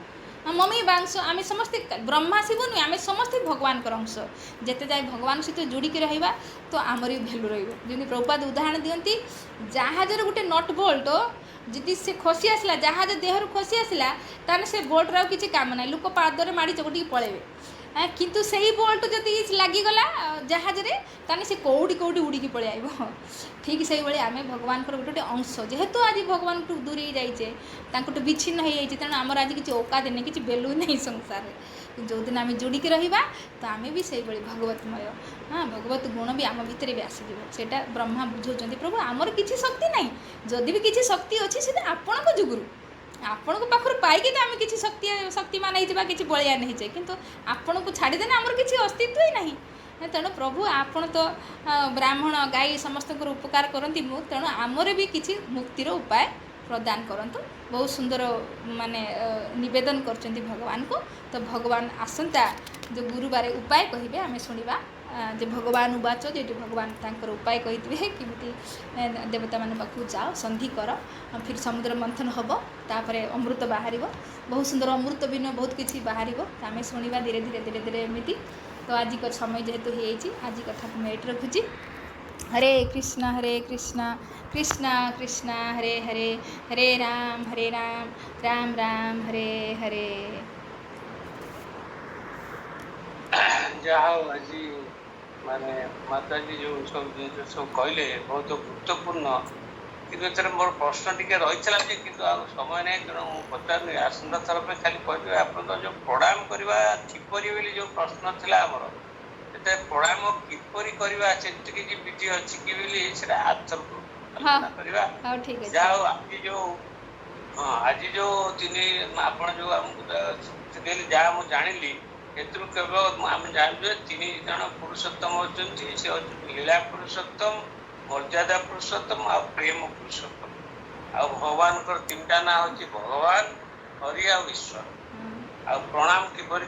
S1: ममई बांश आम समस्ते ब्रह्मा शिव नुहे आम समस्ते भगवान अंश जिते जाए भगवान सहित जोड़िकी रहा तो आमर भी भैल्यू रही। प्रभुपाद उदाहरण दिखती जहाजर गोटे नट बोल्ट जदि से खसी आसला जहाज देहर खसी आसला ताने से बोल्टर आ किसी काम ना लोक पादरे माड़ी चकटी पलैबे किंतु सही बोल्ट जदि लगिगला जहाज ताने से कौड़ी कौड़ी उड़िकी पलि आइब। ठीक से भाई आम भगवान गोटे गोटे अंश जेहेतु आज भगवान दूरी जाइए विच्छिन्न हो जाइए तेणु आमर आज किसी औकात नहीं किसी भैल्यू नहीं संसार जो दिन आम जोड़िकी रहा तो आम भी से भगवतमय भगवत गुण भी आम भितर भी आसीज से ब्रह्मा बुझाऊँ प्रभु आमर किसी शक्ति नहीं जदि भी किसी शक्ति अच्छी से आपण जुगुरु आपण को पाखर पाइकी तो आम किसी शक्तिमान होगा किसी बलियान होचे किंतु आपण को छाड़देने आमर किसी अस्तित्व ही नहीं। तेणु प्रभु आपण तो ब्राह्मण गाई समस्त उपकार करती तेणु आमर भी किसी मुक्तिर उपाय प्रदान करंतु। बहुत सुंदर माने निवेदन करचंती भगवान को। तो भगवान आसंता जो गुरुवार उपाय कहिबे आमे सुनिबा जे भगवान उवाच जे भगवान तांकर उपाय कहितबे किमती देवता मान पाखु जाओ संधि कर फिर समुद्र मंथन हम तापर अमृत बाहर बहुत सुंदर अमृत भी बहुत किसी बाहर आम शुणा धीरे धीरे धीरे धीरे एमती। तो आज का समय जेहेतु हो आज कथा को मैं ये रखुची। हरे कृष्णा कृष्णा कृष्णा हरे हरे हरे राम राम राम हरे हरे।
S3: ଯାହା ହଉ ଆଜି ମାନେ ମାତାଜୀ ଯେଉଁ ସବୁ ଜିନିଷ ସବୁ କହିଲେ ବହୁତ ଗୁରୁତ୍ୱପୂର୍ଣ୍ଣ, କିନ୍ତୁ ଏଥିରେ ମୋର ପ୍ରଶ୍ନ ଟିକେ ରହିଥିଲା ଯେ କିନ୍ତୁ ଆଉ ସମୟ ନାହିଁ, ତେଣୁ ମୁଁ ପଚାରୁନି। ଆସନ୍ତା ଥର ପାଇଁ ଖାଲି କହିଦେବେ ଆପଣ ତ ଯେଉଁ ପ୍ରଣାମ କରିବା କିପରି ବୋଲି ଯେଉଁ ପ୍ରଶ୍ନ ଥିଲା ଆମର, ସେଥିରେ ପ୍ରଣାମ କିପରି କରିବା ସେମିତି କିଛି ବିଧି ଅଛି କି ବୋଲି ସେଟା ଆରଥରକୁ
S1: ହଁ
S3: ଆଲୋଚନା କରିବା।
S1: ହଉ ଠିକ୍ ଅଛି।
S3: ଯାହା ହଉ ଆଜି ଯେଉଁ ଆପଣ ଯେଉଁ ଆମକୁ ଶିଖେଇଲେ, ଯାହା ମୁଁ ଜାଣିଲି ଏଥିରୁ କେବଳ ଆମେ ଜାଣିଛୁ ଯେ 3 ଜଣ ପୁରୁଷୋତ୍ତମ ଅଛନ୍ତି। ସେ ଅଛନ୍ତି ଲୀଳା ପୁରୁଷୋତ୍ତମ, ମର୍ଯ୍ୟାଦା ପୁରୁଷୋତ୍ତମ ଆଉ ପ୍ରେମ ପୁରୁଷୋତ୍ତମ। ଆଉ ଭଗବାନଙ୍କର 3ଟା ନାଁ ହେଉଛି ଭଗବାନ, ହରି ଆଉ ଈଶ୍ୱର। ଆଉ ପ୍ରଣାମ କିପରି